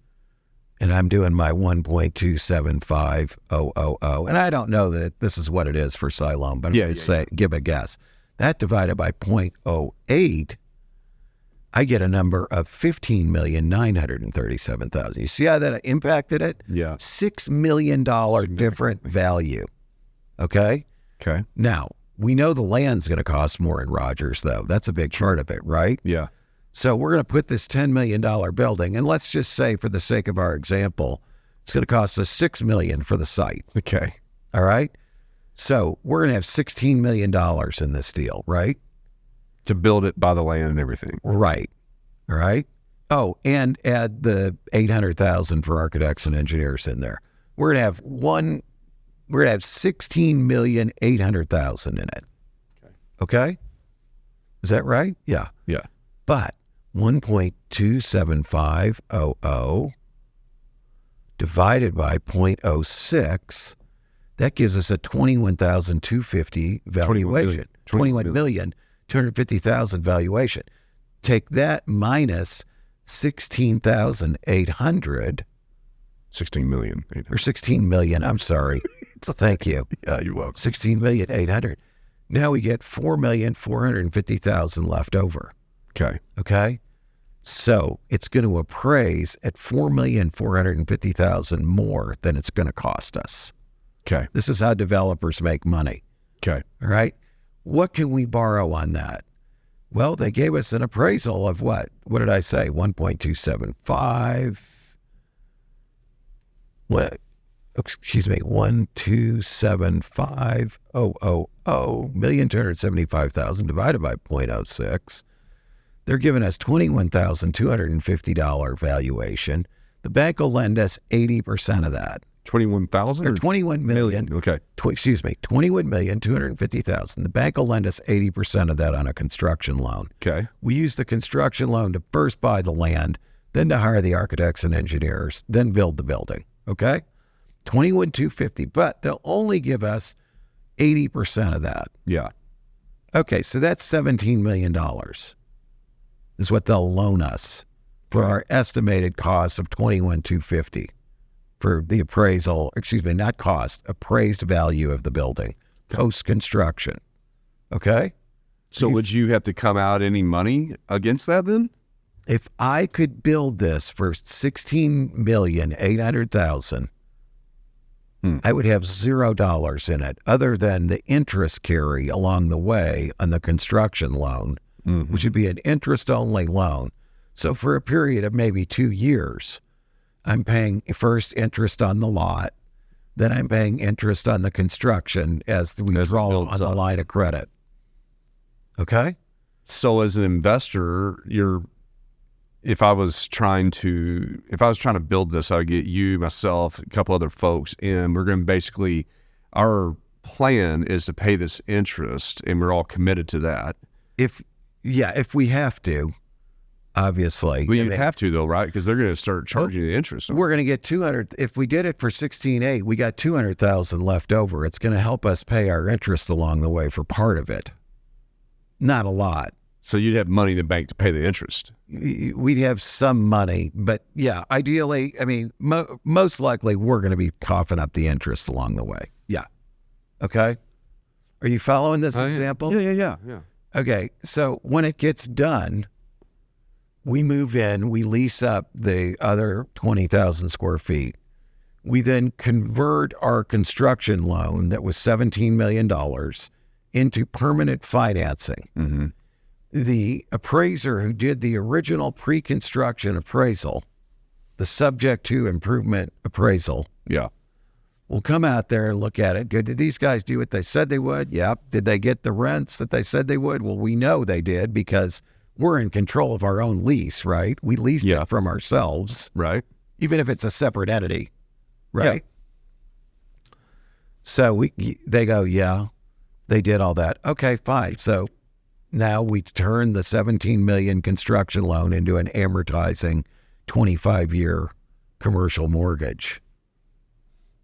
and I'm doing my 1.275000, and I don't know that this is what it is for Siloam, but I'm going to give a guess. That divided by 0.08, I get a number of $15,937,000. You see how that impacted it? Yeah. $6 million different value. Okay? Okay. Now, we know the land's going to cost more in Rogers, though. That's a big part of it, right? Yeah. So we're going to put this $10 million building, and let's just say, for the sake of our example, it's going to cost us $6 million for the site. Okay. All right? So we're going to have $16 million in this deal, right? To build it, buy the land and everything. Right. All right. Oh, and add the $800,000 for architects and engineers in there. We're going to have we're going to have $16,800,000 in it. Okay? Is that right? Yeah. Yeah. But 1.27500 divided by 0.06, that gives us a $21,250 valuation. 21,250,000 valuation. Take that minus 16,800. 16 million. Or 16 million, I'm sorry. Thank you. Yeah, you're welcome. 16,800,000. Now we get 4,450,000 left over. Okay. Okay? So it's going to appraise at 4,450,000 more than it's going to cost us. Okay. This is how developers make money. Okay. All right? What can we borrow on that? Well, they gave us an appraisal of what? What did I say? 1.275. What? Excuse me, 1,275,000 divided by 0.06. They're giving us $21,250 valuation. The bank will lend us 80% of that. 21,000 or 21 million. Okay. 21,250,000. The bank will lend us 80% of that on a construction loan. Okay. We use the construction loan to first buy the land, then to hire the architects and engineers, then build the building. Okay? 21,250, but they'll only give us 80% of that. Yeah. Okay, so that's $17 million is what they'll loan us for our estimated cost of 21,250 for the appraisal, not cost, appraised value of the building, post-construction. Okay? So would you have to come out any money against that then? If I could build this for $16,800,000, I would have $0 in it other than the interest carry along the way on the construction loan, which would be an interest-only loan. So for a period of maybe 2 years, I'm paying first interest on the lot, then I'm paying interest on the construction as we draw on the line of credit. Okay? So as an investor, if I was trying to build this, I would get you, myself, a couple other folks, and we're going to basically, our plan is to pay this interest, and we're all committed to that. If we have to, obviously. Well, you have to though, right? Because they're going to start charging the interest. We're going to get 200. If we did it for 16.8, we got 200,000 left over. It's going to help us pay our interest along the way for part of it. Not a lot. So you'd have money in the bank to pay the interest. We'd have some money, but yeah, ideally, I mean, most likely we're going to be coughing up the interest along the way. Yeah. Okay. Are you following this example? Yeah. Okay. So when it gets done, we move in, we lease up the other 20,000 square feet. We then convert our construction loan that was $17 million into permanent financing. Mm-hmm. The appraiser who did the original pre-construction appraisal, the subject to improvement appraisal, will come out there and look at it. Good. Did these guys do what they said they would? Yep. Did they get the rents that they said they would? Well, we know they did because we're in control of our own lease, right? We leased it from ourselves. Right. Even if it's a separate entity, right? Yeah. So they go, yeah, they did all that. Okay, fine. So now we turn the $17 million construction loan into an amortizing 25-year commercial mortgage.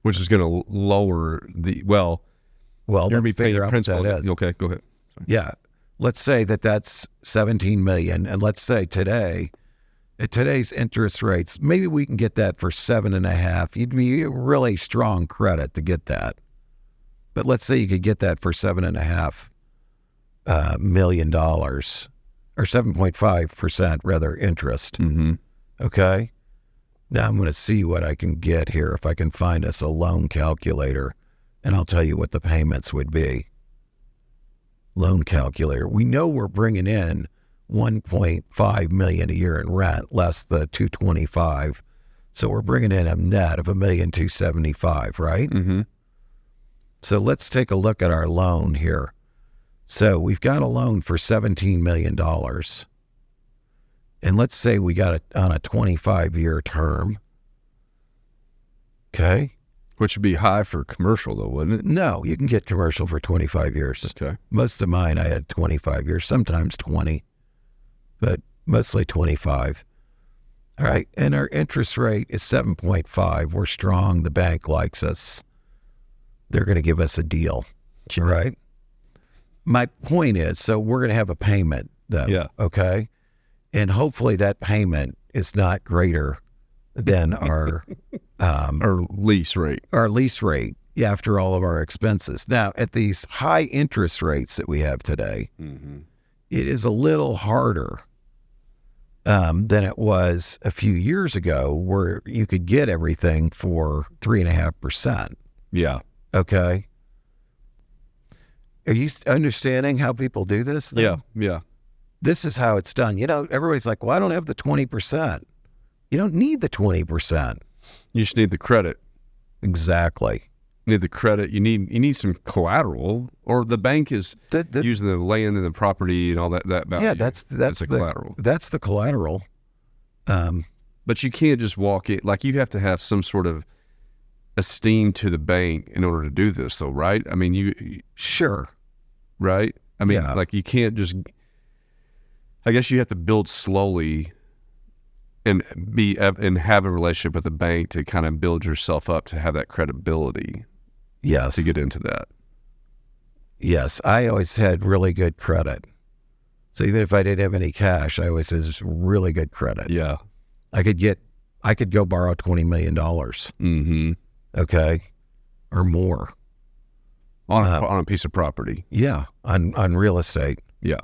Which is going to lower the, well, you're going to be paying principal. That is. Okay, go ahead. Sorry. Yeah. Let's say that's $17 million. And let's say today, at today's interest rates, maybe we can get that for 7.5. You'd be a really strong credit to get that. But let's say you could get that for $7.5 million or 7.5% rather interest. Mm-hmm. Okay. Now I'm going to see what I can get here if I can find us a loan calculator, and I'll tell you what the payments would be. Loan calculator. We know we're bringing in $1.5 million a year in rent, less the $225. So we're bringing in a net of $1,275,000, right? Mm-hmm. So let's take a look at our loan here. So we've got a loan for $17 million. And let's say we got it on a 25-year term. Okay. Which would be high for commercial, though, wouldn't it? No, you can get commercial for 25 years. Okay. Most of mine, I had 25 years, sometimes 20, but mostly 25. All right. And our interest rate is 7.5. We're strong. The bank likes us. They're going to give us a deal. All right. My point is, so we're going to have a payment, though. Yeah. Okay. And hopefully that payment is not greater than our lease rate. Our lease rate after all of our expenses. Now, at these high interest rates that we have today, it is a little harder than it was a few years ago, where you could get everything for 3.5%. Yeah. Okay. Are you understanding how people do this thing? Yeah. Yeah. This is how it's done. You know, everybody's like, well, I don't have the 20%. You don't need the 20%. You just need the credit. Exactly. You need the credit. You need some collateral, or the bank is using the land and the property and all that value. Yeah, that's the collateral. That's the collateral. But you can't just walk it. Like, you have to have some sort of esteem to the bank in order to do this, though, right? I mean, sure, right? I mean, yeah. Like, you can't just. I guess you have to build slowly and have a relationship with the bank to kind of build yourself up to have that credibility. Yes. To get into that. Yes. I always had really good credit. So even if I didn't have any cash, I always had really good credit. Yeah. I could go borrow $20 million. Mm-hmm. Okay. Or more. On a piece of property. Yeah. On real estate. Yeah.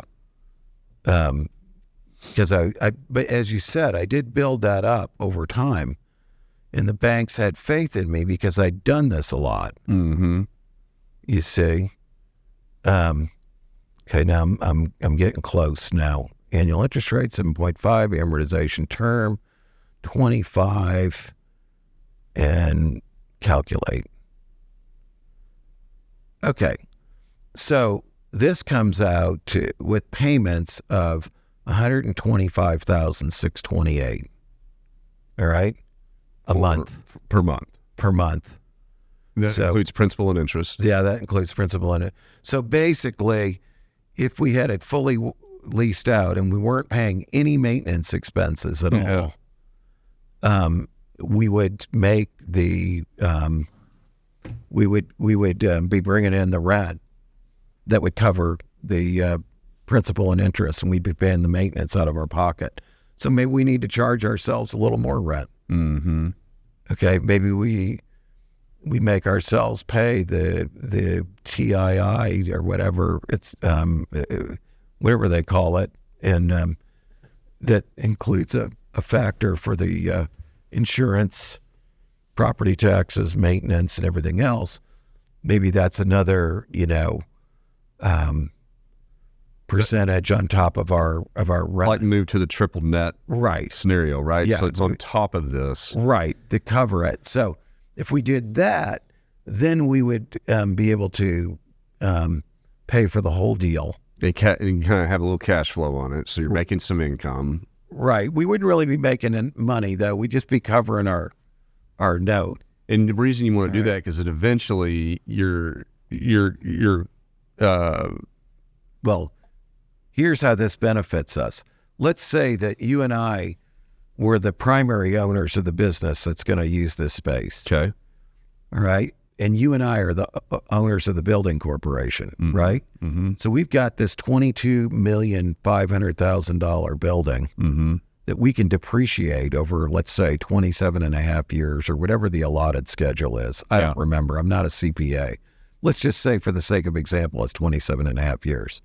Because but as you said, I did build that up over time, and the banks had faith in me because I'd done this a lot. Mm-hmm. You see, okay, now I'm getting close now. Annual interest rate 7.5, amortization term 25, and calculate. Okay, so this comes out with payments of $125,628. All right, a month per month. That includes principal and interest. Yeah, that includes principal and it. So basically, if we had it fully leased out and we weren't paying any maintenance expenses at all, we would make the we would be bringing in the rent that would cover the principal and interest, and we'd be paying the maintenance out of our pocket. So maybe we need to charge ourselves a little more rent. Mm-hmm. Okay, maybe we make ourselves pay the TII or whatever it's whatever they call it, and that includes a factor for the insurance, property taxes, maintenance, and everything else. Maybe that's another percentage on top of our rent. Like move to the triple net scenario, right? Yeah. So it's on top of this. Right, to cover it. So if we did that, then we would be able to pay for the whole deal. And kind of have a little cash flow on it, so you're making some income. Right. We wouldn't really be making money, though. We'd just be covering our note. And the reason you want to do that, because it eventually well, here's how this benefits us. Let's say that you and I were the primary owners of the business that's going to use this space. Okay. All right. And you and I are the owners of the building corporation, right? Mm-hmm. So we've got this $22,500,000 building that we can depreciate over, let's say, 27 and a half years or whatever the allotted schedule is. I don't remember. I'm not a CPA. Let's just say, for the sake of example, it's 27 and a half years.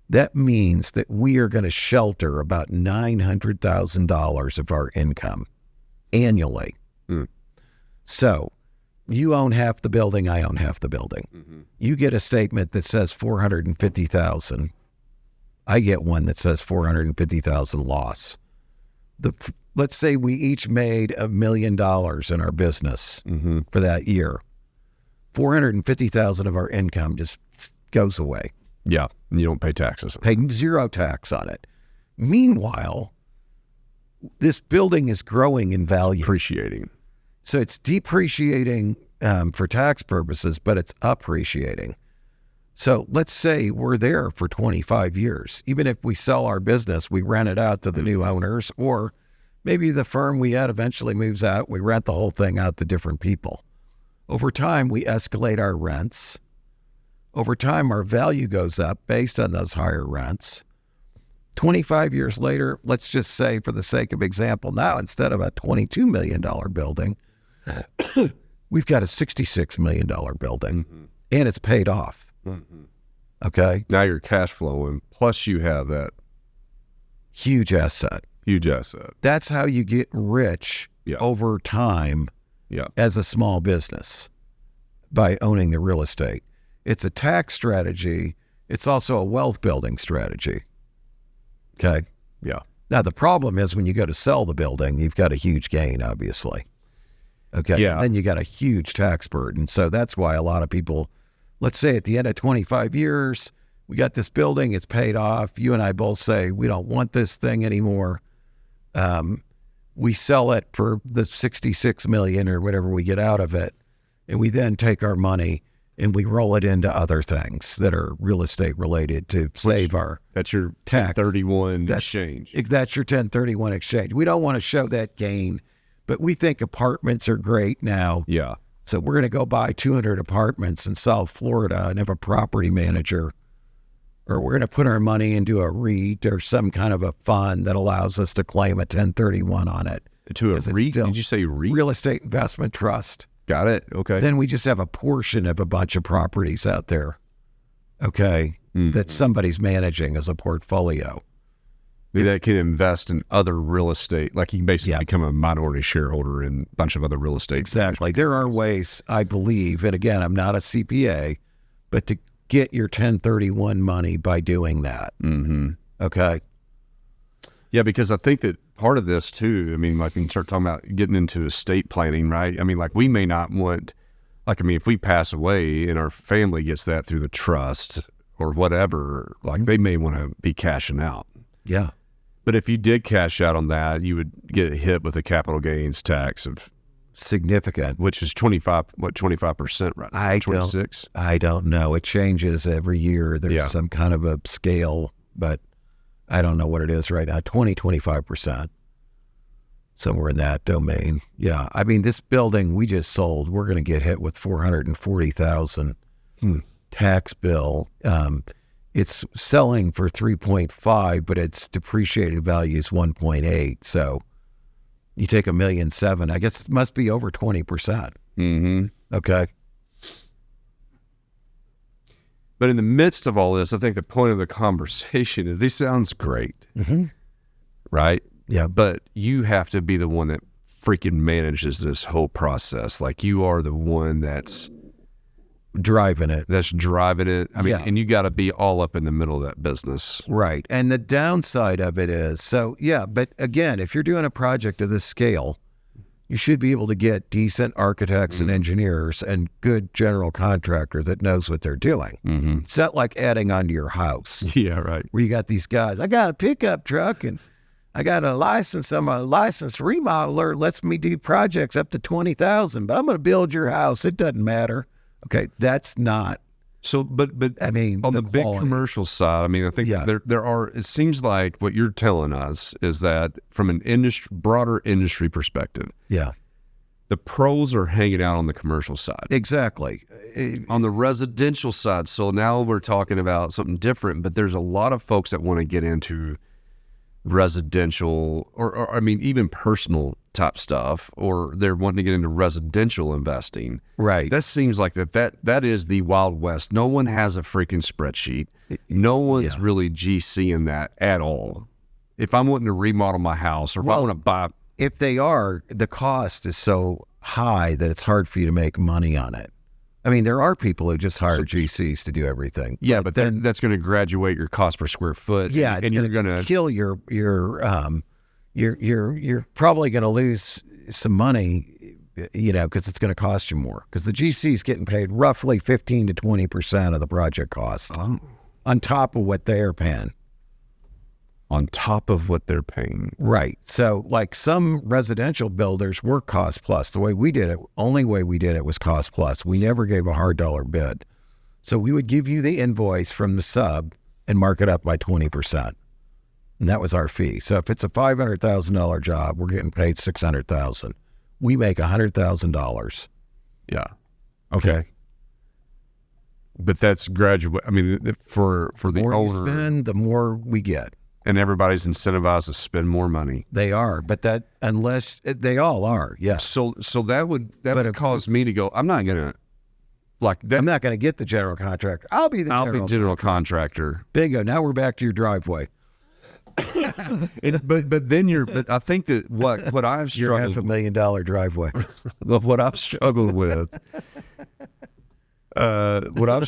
That means that we are going to shelter about $900,000 of our income annually. So you own half the building, I own half the building. You get a statement that says $450,000. I get one that says $450,000 loss. Let's say we each made $1 million in our business for that year. $450,000 of our income just goes away. Yeah, and you don't pay taxes. Pay zero tax on it. Meanwhile, this building is growing in value. Depreciating. So it's depreciating for tax purposes, but it's appreciating. So let's say we're there for 25 years. Even if we sell our business, we rent it out to the new owners, or maybe the firm we had eventually moves out. We rent the whole thing out to different people. Over time, we escalate our rents. Over time, our value goes up based on those higher rents. 25 years later, let's just say, for the sake of example, now instead of a $22 million building, we've got a $66 million building, and it's paid off. Okay? Now you're cash flowing, plus you have that huge asset. Huge asset. That's how you get rich over time as a small business, by owning the real estate. It's a tax strategy. It's also a wealth building strategy. Okay? Yeah. Now, the problem is when you go to sell the building, you've got a huge gain, obviously. Okay? Yeah. And then you got a huge tax burden. So that's why a lot of people, let's say at the end of 25 years, we got this building, it's paid off. You and I both say, we don't want this thing anymore. We sell it for the 66 million or whatever we get out of it. And we then take our money and we roll it into other things that are real estate related to save our That's your tax. 1031 exchange. That's your 1031 exchange. We don't want to show that gain, but we think apartments are great now. Yeah. So we're going to go buy 200 apartments in South Florida and have a property manager, or we're going to put our money into a REIT or some kind of a fund that allows us to claim a 1031 on it. To a REIT? Did you say REIT? Real Estate Investment Trust. Got it. Okay. Then we just have a portion of a bunch of properties out there, okay, that somebody's managing as a portfolio. That can invest in other real estate. Like you can basically become a minority shareholder in a bunch of other real estate. Exactly. There are ways, I believe, and again, I'm not a CPA, but to get your 1031 money by doing that. Okay. Yeah, because I think that part of this too, I mean, like when you start talking about getting into estate planning, right? I mean, like we may not want, like, I mean, if we pass away and our family gets that through the trust or whatever, like they may want to be cashing out. Yeah. But if you did cash out on that, you would get hit with a capital gains tax of significant, which is 25% right now? 26? I don't know. It changes every year. There's some kind of a scale, but I don't know what it is right now. 25%. Somewhere in that domain. Yeah. I mean, this building we just sold, we're going to get hit with $440,000 tax bill. It's selling for 3.5, but its depreciated value is 1.8. So you take $1.7 million, I guess it must be over 20%. Okay. But in the midst of all this, I think the point of the conversation is this sounds great, right? Yeah. But you have to be the one that freaking manages this whole process. Like you are the one that's driving it. I mean, and you got to be all up in the middle of that business. Right. And the downside of it is, but again, if you're doing a project of this scale, you should be able to get decent architects and engineers and good general contractor that knows what they're doing. It's not like adding on to your house. Yeah, right. Where you got these guys, I got a pickup truck and I got a license. I'm a licensed remodeler. Lets me do projects up to 20,000, but I'm going to build your house. It doesn't matter. Okay, that's not. So, but I mean, on the big commercial side, I mean, I think there are. It seems like what you're telling us is that from an broader industry perspective, the pros are hanging out on the commercial side. Exactly. On the residential side, so now we're talking about something different. But there's a lot of folks that want to get into residential, or I mean, even personal type stuff, or they're wanting to get into residential investing. Right. That seems like that is the Wild West. No one has a freaking spreadsheet. No one's really GCing that at all. If I'm wanting to remodel my house, or if I want to buy, if they are, the cost is so high that it's hard for you to make money on it. I mean, there are people who just hire GCs to do everything. Yeah, but then that's going to graduate your cost per square foot. Yeah, and you're going to kill your you're probably going to lose some money, because it's going to cost you more. Because the GC is getting paid roughly 15 to 20% of the project cost on top of what they are paying. on top of what they're paying. Right. So like some residential builders were cost plus. The way we did it, only way we did it was cost plus. We never gave a hard dollar bid. So we would give you the invoice from the sub and mark it up by 20%. And that was our fee. So if it's a $500,000 job, we're getting paid $600,000. We make $100,000. Yeah. Okay. But that's graduate. I mean, for the more owner, you spend, the more we get. And everybody's incentivized to spend more money. They are, but that unless they all are, yes. So that would cause me to go, I'm not gonna like that. I'm not gonna get the general contractor. I'll be the general contractor. Bingo. Now we're back to your driveway. But I think that what I've your struggled $500,000 driveway. what I've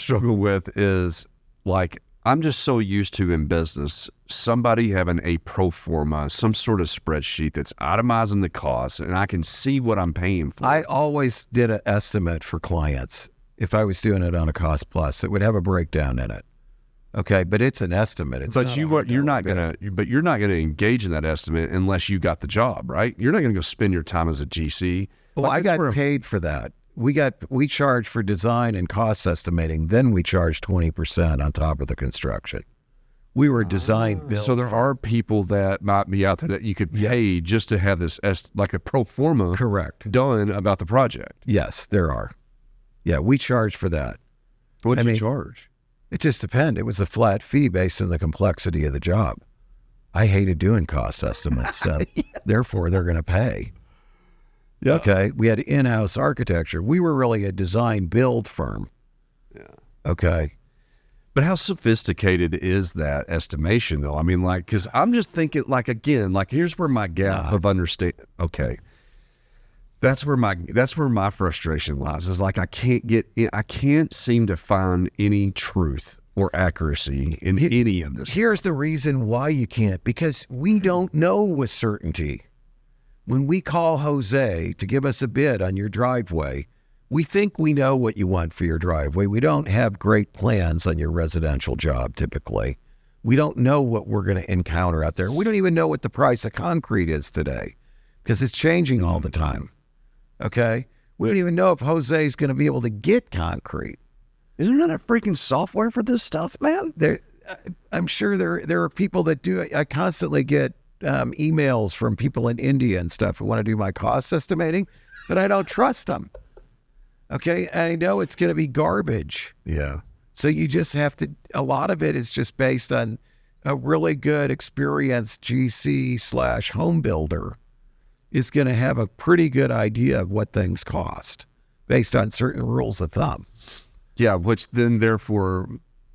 struggled with is like, I'm just so used to in business, somebody having a pro forma, some sort of spreadsheet that's itemizing the costs, and I can see what I'm paying for. I always did an estimate for clients. If I was doing it on a cost plus, it would have a breakdown in it. Okay, but it's an estimate. You're not gonna engage in that estimate unless you got the job, right? You're not gonna go spend your time as a GC. Well, I got paid for that. We charge for design and cost estimating, then we charge 20% on top of the construction. We were design build. So there are people that might be out there that you could pay just to have this like a pro forma correct done about the project. Yes, there are. Yeah, we charge for that. What did you charge? It just depended. It was a flat fee based on the complexity of the job. I hated doing cost estimates, so therefore they're going to pay. Yeah. Okay. We had in-house architecture. We were really a design build firm. Yeah. Okay. But how sophisticated is that estimation, though? I mean, like, because I'm just thinking, like, again, like, here's where my gap of understanding. Okay. That's where my frustration lies. Is like I can't seem to find any truth or accuracy in any of this. Here's the reason why you can't, because we don't know with certainty. When we call Jose to give us a bid on your driveway, we think we know what you want for your driveway. We don't have great plans on your residential job typically. We don't know what we're going to encounter out there. We don't even know what the price of concrete is today because it's changing all the time. Okay? We don't even know if Jose is going to be able to get concrete. Is there not a freaking software for this stuff, man? I'm sure there are people that do it. I constantly get emails from people in India and stuff who want to do my cost estimating, but I don't trust them. Okay? And I know it's going to be garbage. Yeah. So you just have to, a lot of it is just based on a really good experienced GC/home builder is going to have a pretty good idea of what things cost based on certain rules of thumb. Yeah, which then therefore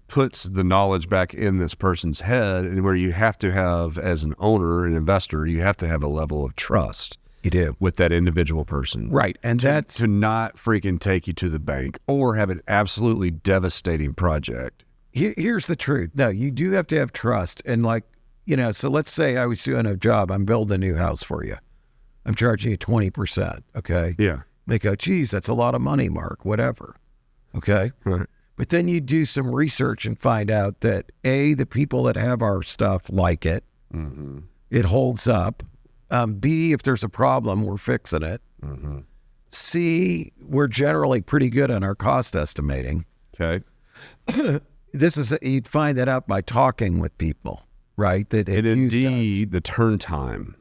puts the knowledge back in this person's head, and where you have to have, as an owner, an investor, you have to have a level of trust. You do. With that individual person. Right. And that's to not freaking take you to the bank or have an absolutely devastating project. Here's the truth. No, you do have to have trust. And like, so let's say I was doing a job. I'm building a new house for you. I'm charging you 20%. Okay. Yeah. They go, geez, that's a lot of money, Mark, whatever. Okay. Right. But then you do some research and find out that A, the people that have our stuff like it. Mm-hmm. It holds up. B, if there's a problem, we're fixing it. Mm-hmm. C, we're generally pretty good on our cost estimating. Okay. You'd find that out by talking with people, right? That and in D, the turn time.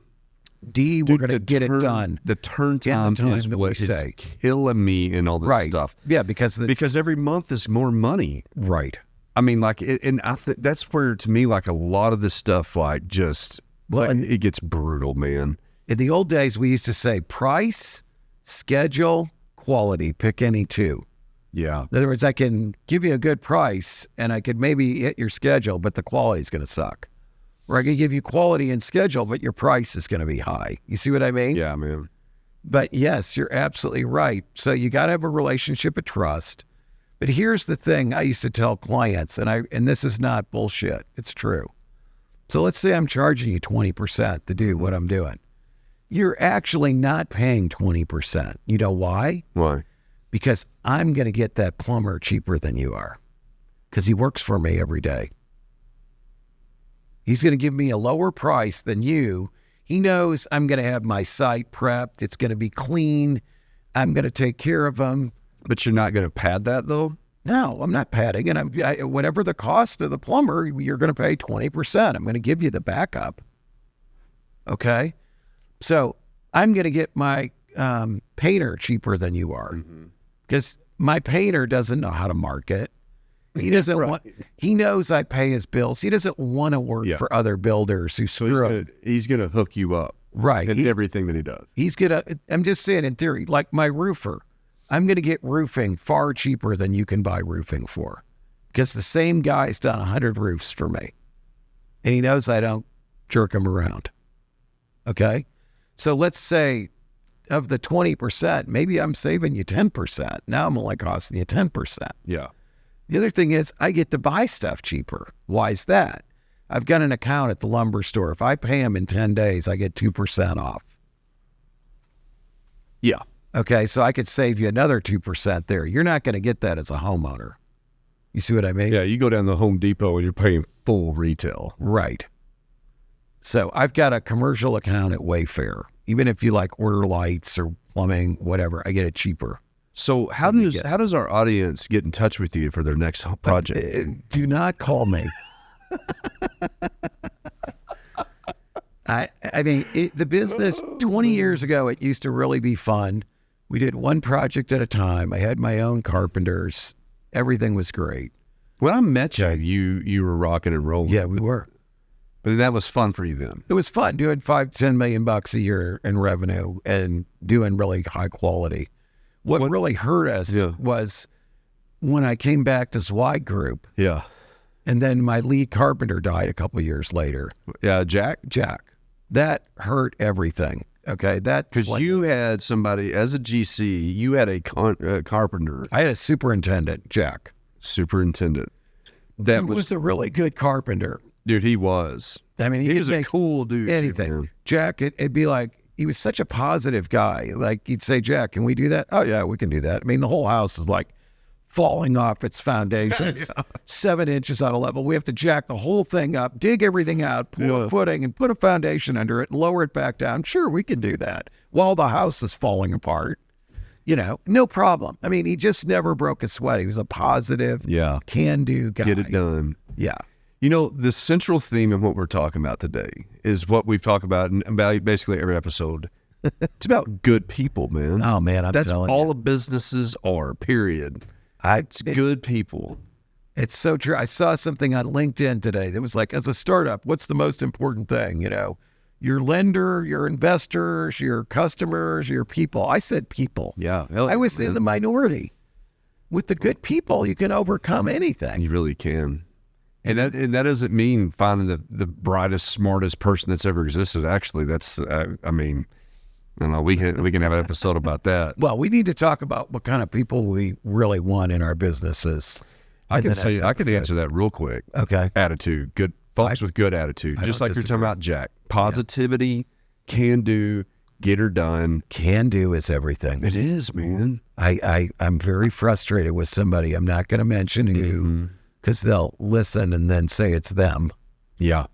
D, we're going to get it done. The turn time is what is killing me in all this stuff. Yeah, because every month is more money. Right. I mean, like, and I think that's where, to me, like, a lot of this stuff, like, just... Well, and it gets brutal, man. In the old days, we used to say price, schedule, quality, pick any two. Yeah. In other words, I can give you a good price and I could maybe hit your schedule, but the quality is going to suck. Or I can give you quality and schedule, but your price is going to be high. You see what I mean? Yeah, man. But yes, you're absolutely right. So you got to have a relationship of trust. But here's the thing I used to tell clients, and this is not bullshit. It's true. So let's say I'm charging you 20% to do what I'm doing. You're actually not paying 20%. You know why? Why? Because I'm going to get that plumber cheaper than you are because he works for me every day. He's going to give me a lower price than you. He knows I'm going to have my site prepped. It's going to be clean. I'm going to take care of them. But you're not going to pad that, though? No, I'm not padding. And whatever the cost of the plumber, you're going to pay 20%. I'm going to give you the backup. Okay? So I'm going to get my painter cheaper than you are, because my painter doesn't know how to market. He doesn't want. He knows I pay his bills. He doesn't want to work for other builders who screw up. He's gonna hook you up, right? In everything that he does. He's gonna. I'm just saying, in theory, like my roofer, I'm gonna get roofing far cheaper than you can buy roofing for, because the same guy's done 100 roofs for me, and he knows I don't jerk him around. Okay, so let's say of the 20%, maybe I'm saving you 10%. Now I'm only costing you 10%. Yeah. The other thing is I get to buy stuff cheaper. Why is that? I've got an account at the lumber store. If I pay them in 10 days, I get 2% off. Yeah. Okay, so I could save you another 2% there. You're not going to get that as a homeowner. You see what I mean? Yeah, you go down to Home Depot and you're paying full retail. Right. So I've got a commercial account at Wayfair. Even if you like order lights or plumbing, whatever, I get it cheaper. So how does our audience get in touch with you for their next project? Do not call me. I mean, the business 20 years ago, it used to really be fun. We did one project at a time. I had my own carpenters. Everything was great. When I met you, you were rocking and rolling. Yeah, we were. But that was fun for you then. It was fun doing $5-10 million a year in revenue and doing really high quality. What really hurt us was when I came back to Zweig Group. Yeah. And then my lead carpenter died a couple of years later. Yeah, Jack. That hurt everything. Okay, because you had somebody as a GC. You had a carpenter. I had a superintendent, Jack. That was a really good carpenter. Dude, he was. I mean, he was a cool dude. Anything. Jack, it'd be like, he was such a positive guy. Like, you'd say, Jack, can we do that? Oh, yeah, we can do that. I mean, the whole house is like falling off its foundations, 7 inches out of level. We have to jack the whole thing up, dig everything out, pour a footing, and put a foundation under it, and lower it back down. Sure, we can do that while the house is falling apart. You know, no problem. I mean, he just never broke a sweat. He was a positive, can-do guy. Get it done. Yeah. You know, the central theme of what we're talking about today is what we've talked about in basically every episode. It's about good people, man. Oh, man, I'm telling you. That's all the businesses are, period. It's good people. It's so true. I saw something on LinkedIn today that was like, as a startup, what's the most important thing? You know, your lender, your investors, your customers, your people. I said people. Yeah. I was in the minority. With the good people, you can overcome anything. You really can. And that doesn't mean finding the brightest, smartest person that's ever existed. Actually, that's I mean, I don't know, we can have an episode about that. Well, we need to talk about what kind of people we really want in our businesses. I can tell you, I can answer that real quick. Okay. Attitude, good folks with good attitude, just like you're talking about Jack. Positivity, can do, get her done. Can do is everything. It is, man. I'm very frustrated with somebody. I'm not going to mention who. Because they'll listen and then say it's them. Yeah.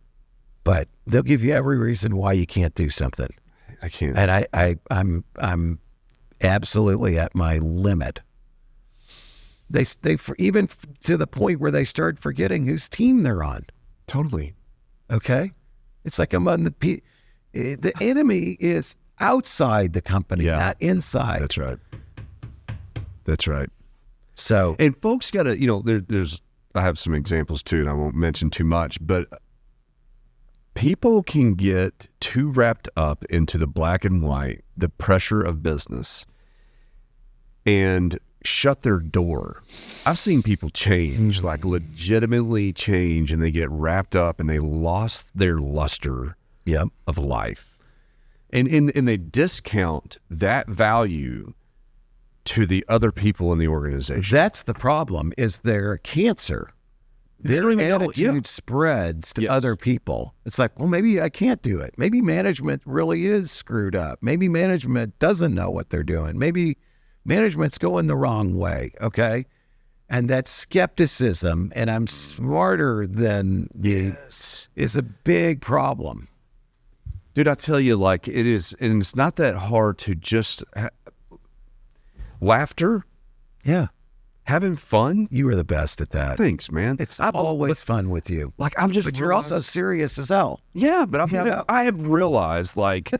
But they'll give you every reason why you can't do something. I can't. And I'm absolutely at my limit. They even to the point where they start forgetting whose team they're on. Totally. Okay? It's like I'm on the enemy is outside the company, not inside. That's right. So, and folks got to, you know, there's I have some examples too, and I won't mention too much, but people can get too wrapped up into the black and white, the pressure of business, and shut their door. I've seen people change, like legitimately change, and they get wrapped up and they lost their luster of life. And they discount that value to the other people in the organization. That's the problem, is their cancer. Their attitude spreads to other people. It's like, well, maybe I can't do it. Maybe management really is screwed up. Maybe management doesn't know what they're doing. Maybe management's going the wrong way, okay? And that skepticism, and I'm smarter than you, is a big problem. Dude, I tell you, like, it is, and it's not that hard to just laughter. Yeah. Having fun. You were the best at that. Thanks, man. It's always fun with you. Like, I'm just, but you're also serious as hell. Yeah, but I have realized, like,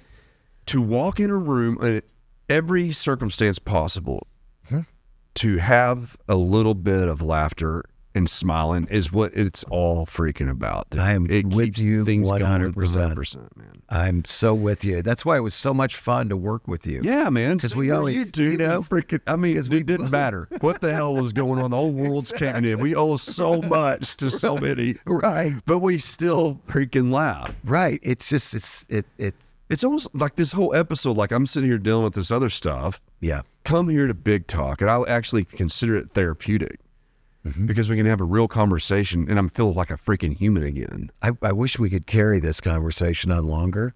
to walk in a room in every circumstance possible, to have a little bit of laughter and smiling is what it's all freaking about. I am with you 100%. Man. I'm so with you. That's why it was so much fun to work with you. Yeah, man. Because we always, freaking. I mean, it didn't matter what the hell was going on. The whole world's coming in. We owe so much to so many, right? But we still freaking laugh, right? It's just it's almost like this whole episode. Like, I'm sitting here dealing with this other stuff. Yeah. Come here to Big Talk, and I'll actually consider it therapeutic. Because we can have a real conversation, and I'm feeling like a freaking human again. I wish we could carry this conversation on longer.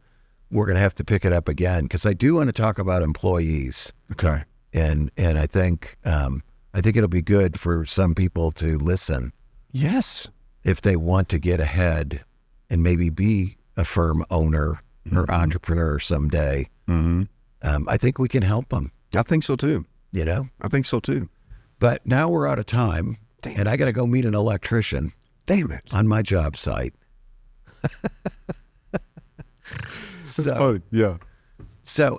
We're going to have to pick it up again, because I do want to talk about employees. Okay. And I think it'll be good for some people to listen. Yes. If they want to get ahead and maybe be a firm owner or entrepreneur someday. I think we can help them. I think so too. You know? I think so too. But now we're out of time. And I got to go meet an electrician. Damn it. On my job site. So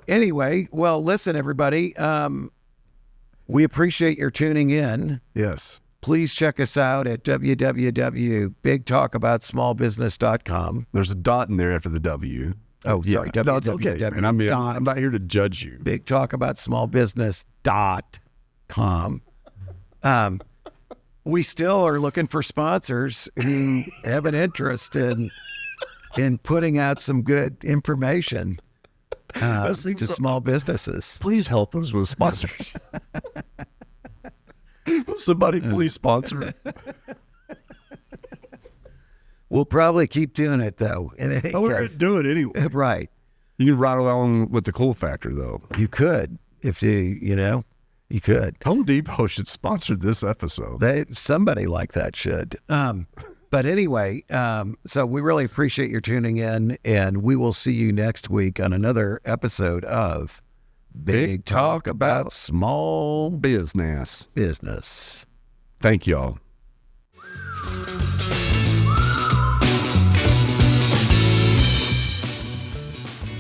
anyway, well, listen, everybody. We appreciate your tuning in. Yes. Please check us out at www.bigtalkaboutsmallbusiness.com. There's a dot in there after the W. Oh, sorry. Yeah. No, it's okay. And I'm not here to judge you. Bigtalkaboutsmallbusiness.com. We still are looking for sponsors who have an interest in putting out some good information to small businesses. Please help us with sponsors. Somebody please sponsor. We'll probably keep doing it, though. We're going to do it anyway. Right. You can ride along with the cool factor, though. You could, if you could. Home Depot should sponsor this episode. Somebody like that should. But anyway, so we really appreciate your tuning in, and we will see you next week on another episode of Big Talk About Small Business. Thank y'all.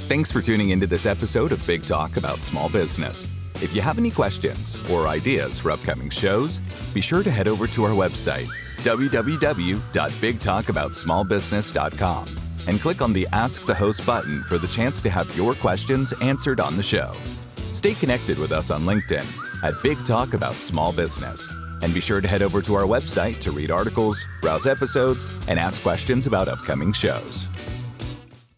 Thanks for tuning into this episode of Big Talk About Small Business. If you have any questions or ideas for upcoming shows, be sure to head over to our website, www.bigtalkaboutsmallbusiness.com, and click on the Ask the Host button for the chance to have your questions answered on the show. Stay connected with us on LinkedIn at Big Talk About Small Business. And be sure to head over to our website to read articles, browse episodes, and ask questions about upcoming shows.